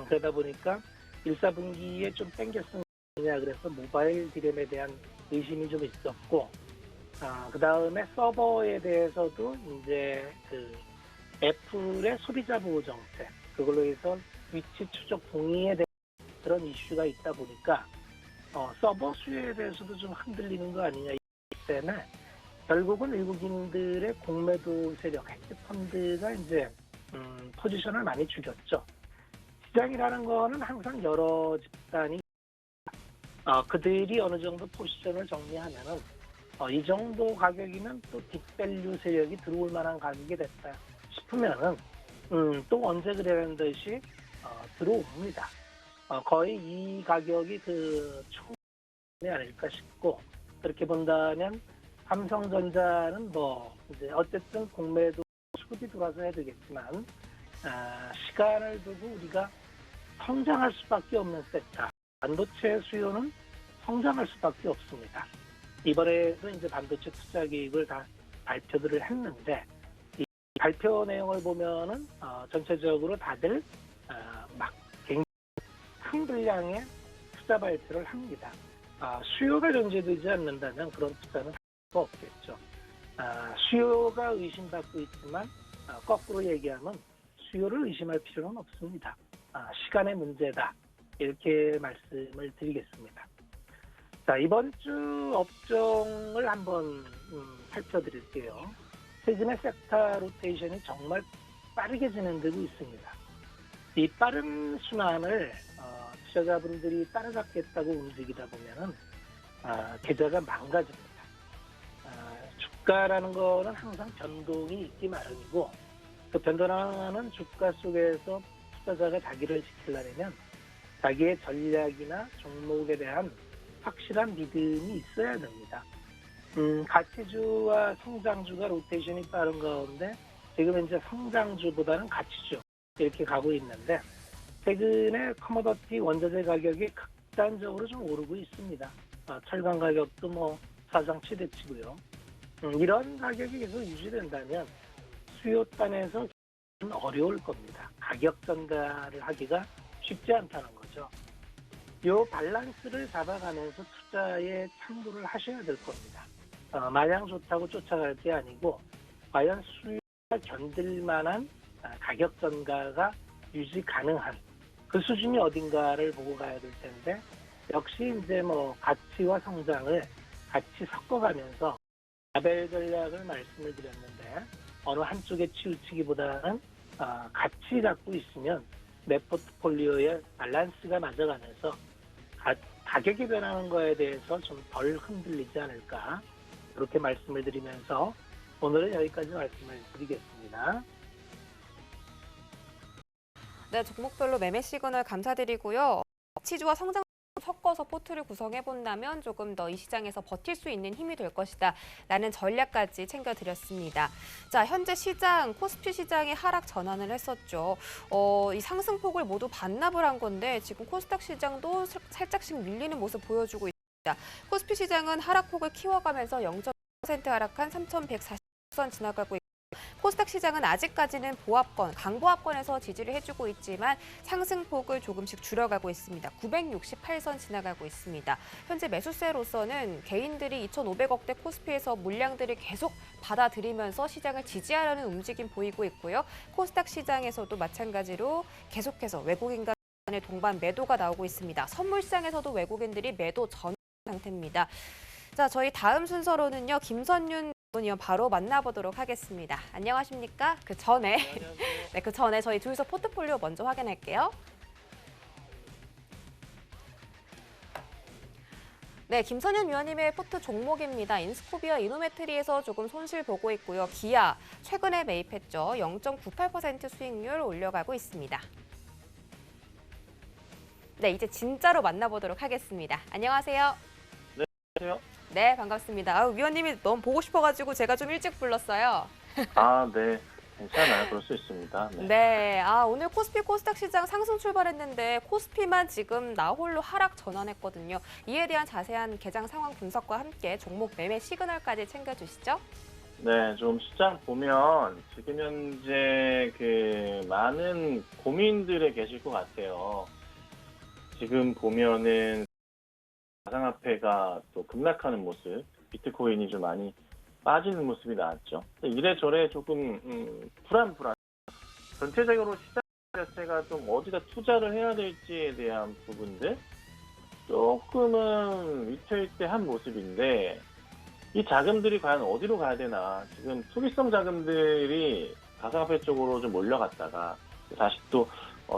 S4: 그러다 보니까 1, 4분기에 좀 땡겼으냐 그래서 모바일 디램에 대한 의심이 좀 있었고 그 다음에 서버에 대해서도 이제 그 애플의 소비자 보호 정책 그걸로 해서 위치 추적 동의에 대한 그런 이슈가 있다 보니까 서버 수요에 대해서도 좀 흔들리는 거 아니냐 때문에 결국은 외국인들의 공매도 세력, 헤지펀드가 이제 포지션을 많이 줄였죠. 시장이라는 거는 항상 여러 집단이 그들이 어느 정도 포지션을 정리하면은 이 정도 가격이면 또 딥밸류 세력이 들어올 만한 가격이 됐다 싶으면은 또 언제 그래라는 듯이 들어옵니다. 거의 이 가격이 그 총이 아닐까 싶고 그렇게 본다면 삼성전자는 뭐 이제 어쨌든 공매도 수급이 들어와서 해야 되겠지만 시간을 두고 우리가 성장할 수밖에 없는 섹터. 반도체 수요는 성장할 수밖에 없습니다. 이번에도 이제 반도체 투자 계획을 다 발표들을 했는데 이 발표 내용을 보면은 전체적으로 다들 막 굉장히 큰 분량의 투자 발표를 합니다. 수요가 존재되지 않는다면 그런 투자는 할 수가 없겠죠. 수요가 의심받고 있지만 거꾸로 얘기하면 수요를 의심할 필요는 없습니다. 시간의 문제다. 이렇게 말씀을 드리겠습니다. 자, 이번 주 업종을 한번 살펴드릴게요. 최근에 섹터 로테이션이 정말 빠르게 진행되고 있습니다. 이 빠른 순환을 투자자분들이 따라잡겠다고 움직이다 보면은 계좌가 망가집니다. 주가라는 거는 항상 변동이 있기 마련이고 그 변동하는 주가 속에서 투자자가 자기를 지키려면 자기의 전략이나 종목에 대한 확실한 믿음이 있어야 됩니다. 가치주와 성장주가 로테이션이 빠른 가운데 지금 이제 성장주보다는 가치주 이렇게 가고 있는데 최근에 커머더티 원자재 가격이 극단적으로 좀 오르고 있습니다. 철강 가격도 뭐 사상 최대치고요. 이런 가격이 계속 유지된다면 수요단에서 어려울 겁니다. 가격 전가를 하기가 쉽지 않다는 거죠. 요 밸런스를 잡아가면서 투자에 참고를 하셔야 될 겁니다. 마냥 좋다고 쫓아갈 게 아니고 과연 수요가 견딜 만한 가격 전가가 유지 가능한 그 수준이 어딘가를 보고 가야 될 텐데 역시 이제 뭐 가치와 성장을 같이 섞어가면서 라벨 전략을 말씀을 드렸는데 어느 한쪽에 치우치기보다는 같이 갖고 있으면 내 포트폴리오의 밸런스가 맞아가면서 가격이 변하는 거에 대해서 좀 덜 흔들리지 않을까 그렇게 말씀을 드리면서 오늘은 여기까지 말씀을 드리겠습니다.
S1: 네, 종목별로 매매 시그널 감사드리고요. 가치주와 성장 섞어서 포트를 구성해 본다면 조금 더 이 시장에서 버틸 수 있는 힘이 될 것이다 라는 전략까지 챙겨드렸습니다. 자, 현재 시장, 코스피 시장이 하락 전환을 했었죠. 이 상승폭을 모두 반납을 한 건데 지금 코스닥 시장도 살짝씩 밀리는 모습 보여주고 있습니다. 코스피 시장은 하락폭을 키워가면서 0.1% 하락한 3,140선 지나가고 있고 코스닥 시장은 아직까지는 보합권, 강보합권에서 지지를 해주고 있지만 상승폭을 조금씩 줄여가고 있습니다. 968선 지나가고 있습니다. 현재 매수세로서는 개인들이 2,500억대 코스피에서 물량들을 계속 받아들이면서 시장을 지지하려는 움직임 보이고 있고요. 코스닥 시장에서도 마찬가지로 계속해서 외국인과 동반 매도가 나오고 있습니다. 선물시장에서도 외국인들이 매도 전 상태입니다. 자, 저희 다음 순서로는요, 김선윤 의원 바로 만나보도록 하겠습니다. 안녕하십니까? 그 전에 저희 주유소 포트폴리오 먼저 확인할게요. 네, 김선윤 위원님의 포트 종목입니다. 인스코비아 이노메트리에서 조금 손실 보고 있고요. 기아 최근에 매입했죠. 0.98% 수익률 올려가고 있습니다. 네, 이제 진짜로 만나보도록 하겠습니다. 안녕하세요.
S5: 네, 안녕하세요.
S1: 네, 반갑습니다. 위원님이 너무 보고 싶어가지고 제가 좀 일찍 불렀어요.
S5: 네. 괜찮아요. 그럴 수 있습니다. 네.
S1: 네, 오늘 코스피 코스닥 시장 상승 출발했는데 코스피만 지금 나홀로 하락 전환했거든요. 이에 대한 자세한 개장 상황 분석과 함께 종목 매매 시그널까지 챙겨주시죠.
S5: 네, 좀 시장 보면 지금 현재 많은 고민들에 계실 것 같아요. 지금 보면은 가상화폐가 또 급락하는 모습, 비트코인이 좀 많이 빠지는 모습이 나왔죠. 이래저래 조금 불안. 전체적으로 시장 자체가 좀 어디다 투자를 해야 될지에 대한 부분들 조금은 위태위태한 모습인데 이 자금들이 과연 어디로 가야 되나. 지금 투기성 자금들이 가상화폐 쪽으로 좀 몰려갔다가 다시 또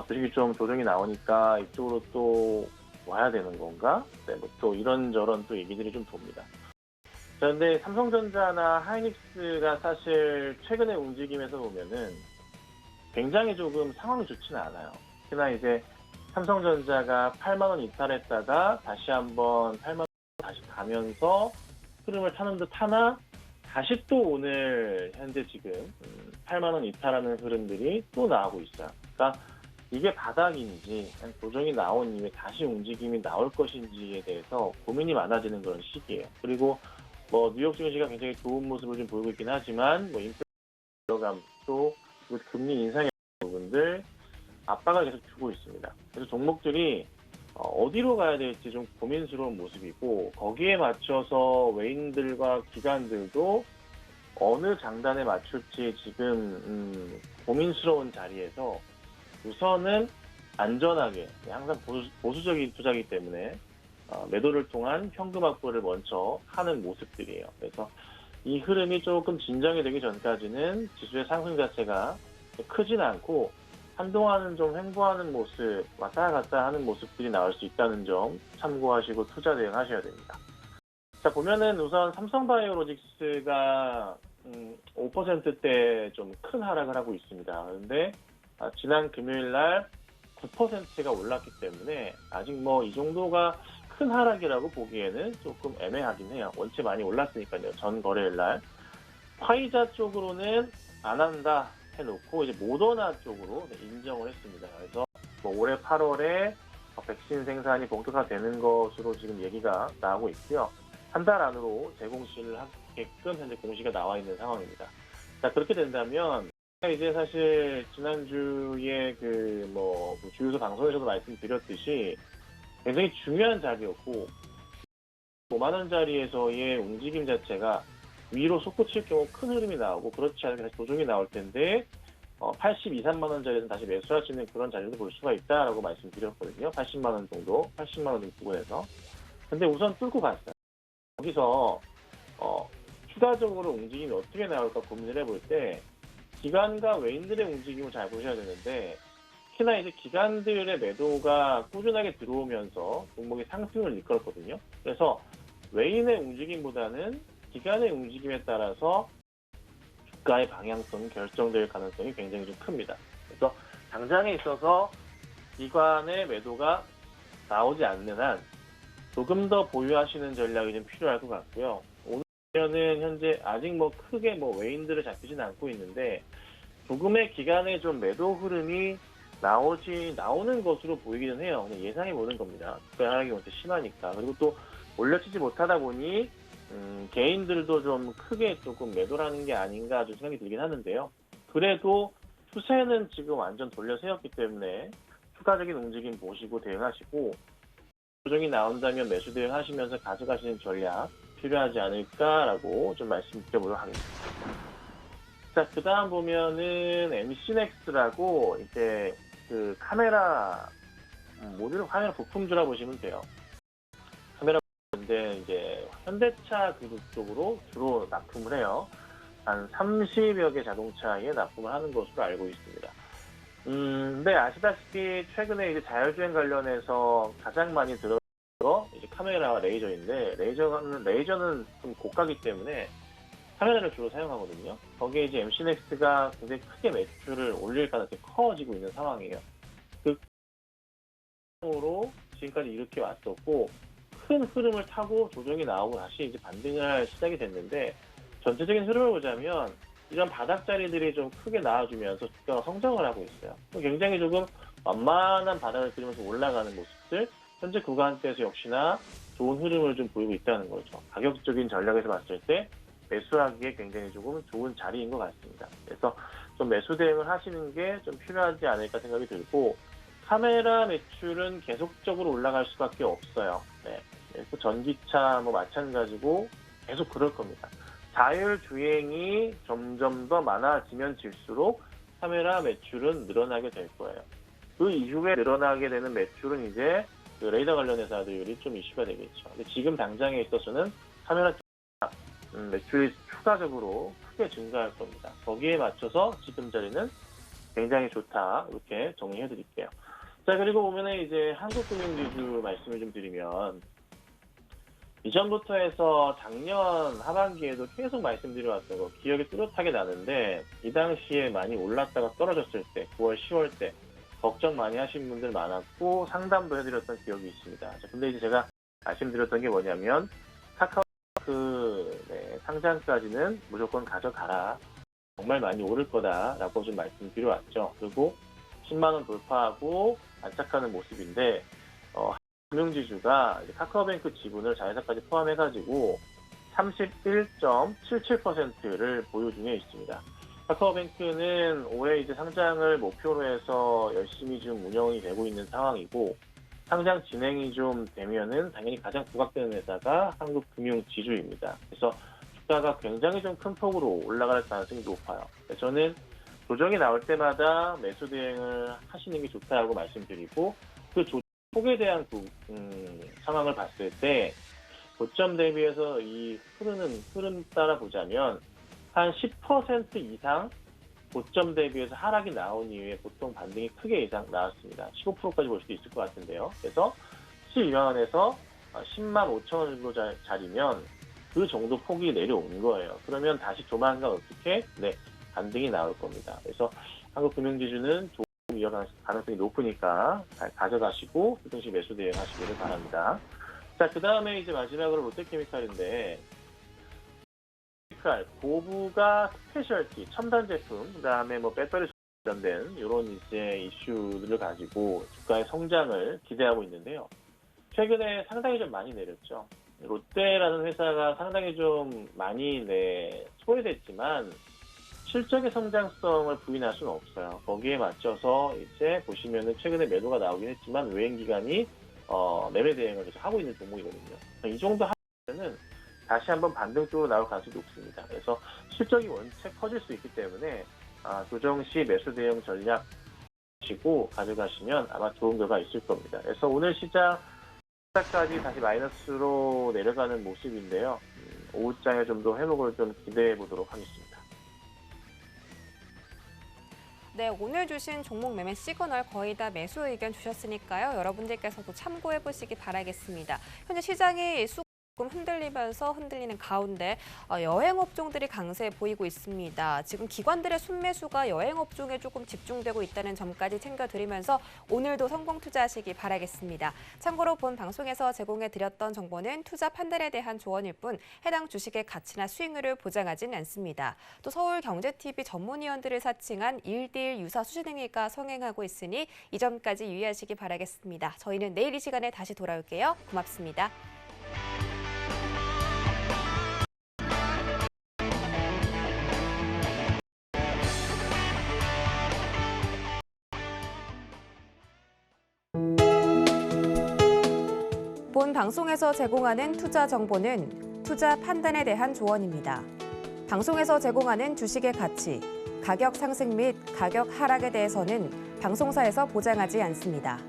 S5: 수익이 좀 조정이 나오니까 이쪽으로 또 와야 되는 건가? 네, 또 이런저런 또 얘기들이 좀 돕니다. 그런데 삼성전자나 하이닉스가 사실 최근의 움직임에서 보면은 굉장히 조금 상황이 좋지는 않아요. 특히나 이제 삼성전자가 8만 원 이탈했다가 다시 한번 8만 원 다시 가면서 흐름을 타는 듯 하나 다시 또 오늘 현재 지금 8만 원 이탈하는 흐름들이 또 나오고 있어요. 그러니까 이게 바닥인지 조정이 나온 이후에 다시 움직임이 나올 것인지에 대해서 고민이 많아지는 그런 시기예요. 그리고 뉴욕 증시가 굉장히 좋은 모습을 좀 보이고 있긴 하지만 인플레이션 들어감 또 금리 인상의 부분들 압박을 계속 주고 있습니다. 그래서 종목들이 어디로 가야 될지 좀 고민스러운 모습이고 거기에 맞춰서 외인들과 기관들도 어느 장단에 맞출지 지금 고민스러운 자리에서 우선은 안전하게 항상 보수적인 투자이기 때문에 매도를 통한 현금 확보를 먼저 하는 모습들이에요. 그래서 이 흐름이 조금 진정이 되기 전까지는 지수의 상승 자체가 크진 않고 한동안은 좀 횡보하는 모습, 왔다 갔다 하는 모습들이 나올 수 있다는 점 참고하시고 투자 대응하셔야 됩니다. 자, 보면은 우선 삼성바이오로직스가 5%대 좀 큰 하락을 하고 있습니다. 그런데 지난 금요일 날 9%가 올랐기 때문에 아직 이 정도가 큰 하락이라고 보기에는 조금 애매하긴 해요. 원체 많이 올랐으니까요. 전 거래일 날. 화이자 쪽으로는 안 한다 해놓고 이제 모더나 쪽으로 인정을 했습니다. 그래서 올해 8월에 백신 생산이 본격화되는 것으로 지금 얘기가 나오고 있고요. 한 달 안으로 재공시를 하게끔 현재 공시가 나와 있는 상황입니다. 자, 그렇게 된다면 이제 사실 지난주에 주유소 방송에서도 말씀드렸듯이 굉장히 중요한 자리였고 5만 원짜리에서의 움직임 자체가 위로 솟구칠 경우 큰 흐름이 나오고 그렇지 않으면 다시 조정이 나올 텐데 82, 3만 원짜리에서는 다시 매수할 수 있는 그런 자리도 볼 수가 있다라고 말씀드렸거든요. 80만 원 정도, 80만 원 정도 부분에서. 근데 우선 뚫고 갔어요. 여기서 추가적으로 움직임이 어떻게 나올까 고민을 해볼 때 기관과 외인들의 움직임을 잘 보셔야 되는데 특히나 이제 기관들의 매도가 꾸준하게 들어오면서 종목의 상승을 이끌었거든요. 그래서 외인의 움직임보다는 기관의 움직임에 따라서 주가의 방향성이 결정될 가능성이 굉장히 좀 큽니다. 그래서 당장에 있어서 기관의 매도가 나오지 않는 한 조금 더 보유하시는 전략이 좀 필요할 것 같고요. 오늘은 현재 아직 크게 외인들을 잡히진 않고 있는데 조금의 기간에 좀 매도 흐름이 나오는 것으로 보이기는 해요. 그냥 예상해 보는 겁니다. 주가 하락이 원체 심하니까. 그리고 또 올려치지 못하다 보니 개인들도 좀 크게 조금 매도라는 게 아닌가 좀 생각이 들긴 하는데요. 그래도 추세는 지금 완전 돌려 세웠기 때문에 추가적인 움직임 보시고 대응하시고 조정이 나온다면 매수 대응하시면서 가져가시는 전략 필요하지 않을까라고 좀 말씀드려보도록 하겠습니다. 자, 그 다음 보면은 MC넥스라고 이제 그 카메라 모듈 카메라 부품주라 보시면 돼요. 카메라 부품인데 이제 현대차 그룹 쪽으로 주로 납품을 해요. 한 30여 개 자동차에 납품을 하는 것으로 알고 있습니다. 근데 아시다시피 최근에 이제 자율주행 관련해서 가장 많이 들어 이제 카메라와 레이저인데 레이저는 좀 고가기 때문에 카메라를 주로 사용하거든요. 거기에 이제 MC넥스가 굉장히 크게 매출을 올릴 가능성이 커지고 있는 상황이에요. 그 으로 지금까지 이렇게 왔었고 큰 흐름을 타고 조정이 나오고 다시 이제 반등을 할 시작이 됐는데 전체적인 흐름을 보자면 이런 바닥 자리들이 좀 크게 나와주면서 주가가 성장을 하고 있어요. 굉장히 조금 완만한 바닥을 그리면서 올라가는 모습들 현재 구간대에서 역시나 좋은 흐름을 좀 보이고 있다는 거죠. 가격적인 전략에서 봤을 때 매수하기에 굉장히 조금 좋은 자리인 것 같습니다. 그래서 좀 매수 대응을 하시는 게 좀 필요하지 않을까 생각이 들고 카메라 매출은 계속적으로 올라갈 수밖에 없어요. 네. 그래서 전기차 뭐 마찬가지고 계속 그럴 겁니다. 자율주행이 점점 더 많아지면 질수록 카메라 매출은 늘어나게 될 거예요. 그 이후에 늘어나게 되는 매출은 이제 그 레이더 관련 회사들이 좀 이슈가 되겠죠. 근데 지금 당장에 있어서는 카메라 매출이 추가적으로 크게 증가할 겁니다. 거기에 맞춰서 지금 자리는 굉장히 좋다. 이렇게 정리해 드릴게요. 자, 그리고 보면은 이제 한국금융지주 말씀을 좀 드리면 이전부터 해서 작년 하반기에도 계속 말씀드려왔던 거 기억이 뚜렷하게 나는데 이 당시에 많이 올랐다가 떨어졌을 때 9월, 10월 때 걱정 많이 하신 분들 많았고 상담도 해드렸던 기억이 있습니다. 자, 근데 이제 제가 말씀드렸던 게 뭐냐면 카카오뱅크 상장까지는 무조건 가져가라. 정말 많이 오를 거다라고 좀 말씀드려왔죠. 그리고 10만 원 돌파하고 안착하는 모습인데 금융지주가 이제 카카오뱅크 지분을 자회사까지 포함해가지고 31.77%를 보유 중에 있습니다. 카카오뱅크는 올해 이제 상장을 목표로 해서 열심히 좀 운영이 되고 있는 상황이고 상장 진행이 좀 되면은 당연히 가장 부각되는 회사가 한국금융지주입니다. 그래서 주가가 굉장히 좀 큰 폭으로 올라갈 가능성이 높아요. 저는 조정이 나올 때마다 매수 대응을 하시는 게 좋다고 말씀드리고 그 폭에 대한 상황을 봤을 때 고점 대비해서 이 흐름 따라 보자면 한 10% 이상 고점 대비해서 하락이 나온 이후에 보통 반등이 크게 이상 나왔습니다. 15%까지 볼 수도 있을 것 같은데요. 그래서 12만 원에서 10만 5천 원 정도 자리면 그 정도 폭이 내려온 거예요. 그러면 다시 조만간 어떻게 반등이 나올 겁니다. 그래서 한국금융지주는 조금 이어갈 가능성이 높으니까 잘 가져가시고 조금씩 매수 대응하시기를 바랍니다. 자, 그 다음에 이제 마지막으로 롯데케미칼인데 고부가 스페셜티 첨단 제품, 그 다음에 뭐 배터리 관련된 이런 이제 이슈들을 가지고 주가의 성장을 기대하고 있는데요. 최근에 상당히 좀 많이 내렸죠. 롯데라는 회사가 상당히 좀 많이 소외됐지만 실적의 성장성을 부인할 수는 없어요. 거기에 맞춰서 이제 보시면은 최근에 매도가 나오긴 했지만 외행 기관이 매매 대응을 계속 하고 있는 종목이거든요. 이 정도 하면은 다시 한번 반등 쪽으로 나올 가능성이 높습니다. 그래서 실적이 원체 커질 수 있기 때문에 조정 시 매수 대응 전략 시고 가져가시면 아마 좋은 결과 있을 겁니다. 그래서 오늘 시작까지 다시 마이너스로 내려가는 모습인데요. 오후장에 좀 더 회복을 좀 기대해 보도록 하겠습니다.
S1: 네, 오늘 주신 종목 매매 시그널 거의 다 매수 의견 주셨으니까요. 여러분들께서도 참고해 보시기 바라겠습니다. 현재 시장이 조금 흔들리는 가운데 여행 업종들이 강세 보이고 있습니다. 지금 기관들의 순매수가 여행 업종에 조금 집중되고 있다는 점까지 챙겨드리면서 오늘도 성공 투자하시기 바라겠습니다. 참고로 본 방송에서 제공해드렸던 정보는 투자 판단에 대한 조언일 뿐 해당 주식의 가치나 수익률을 보장하진 않습니다. 또 서울경제TV 전문위원들을 사칭한 1대1 유사 수신행위가 성행하고 있으니 이 점까지 유의하시기 바라겠습니다. 저희는 내일 이 시간에 다시 돌아올게요. 고맙습니다. 본 방송에서 제공하는 투자 정보는 투자 판단에 대한 조언입니다. 방송에서 제공하는 주식의 가치, 가격 상승 및 가격 하락에 대해서는 방송사에서 보장하지 않습니다.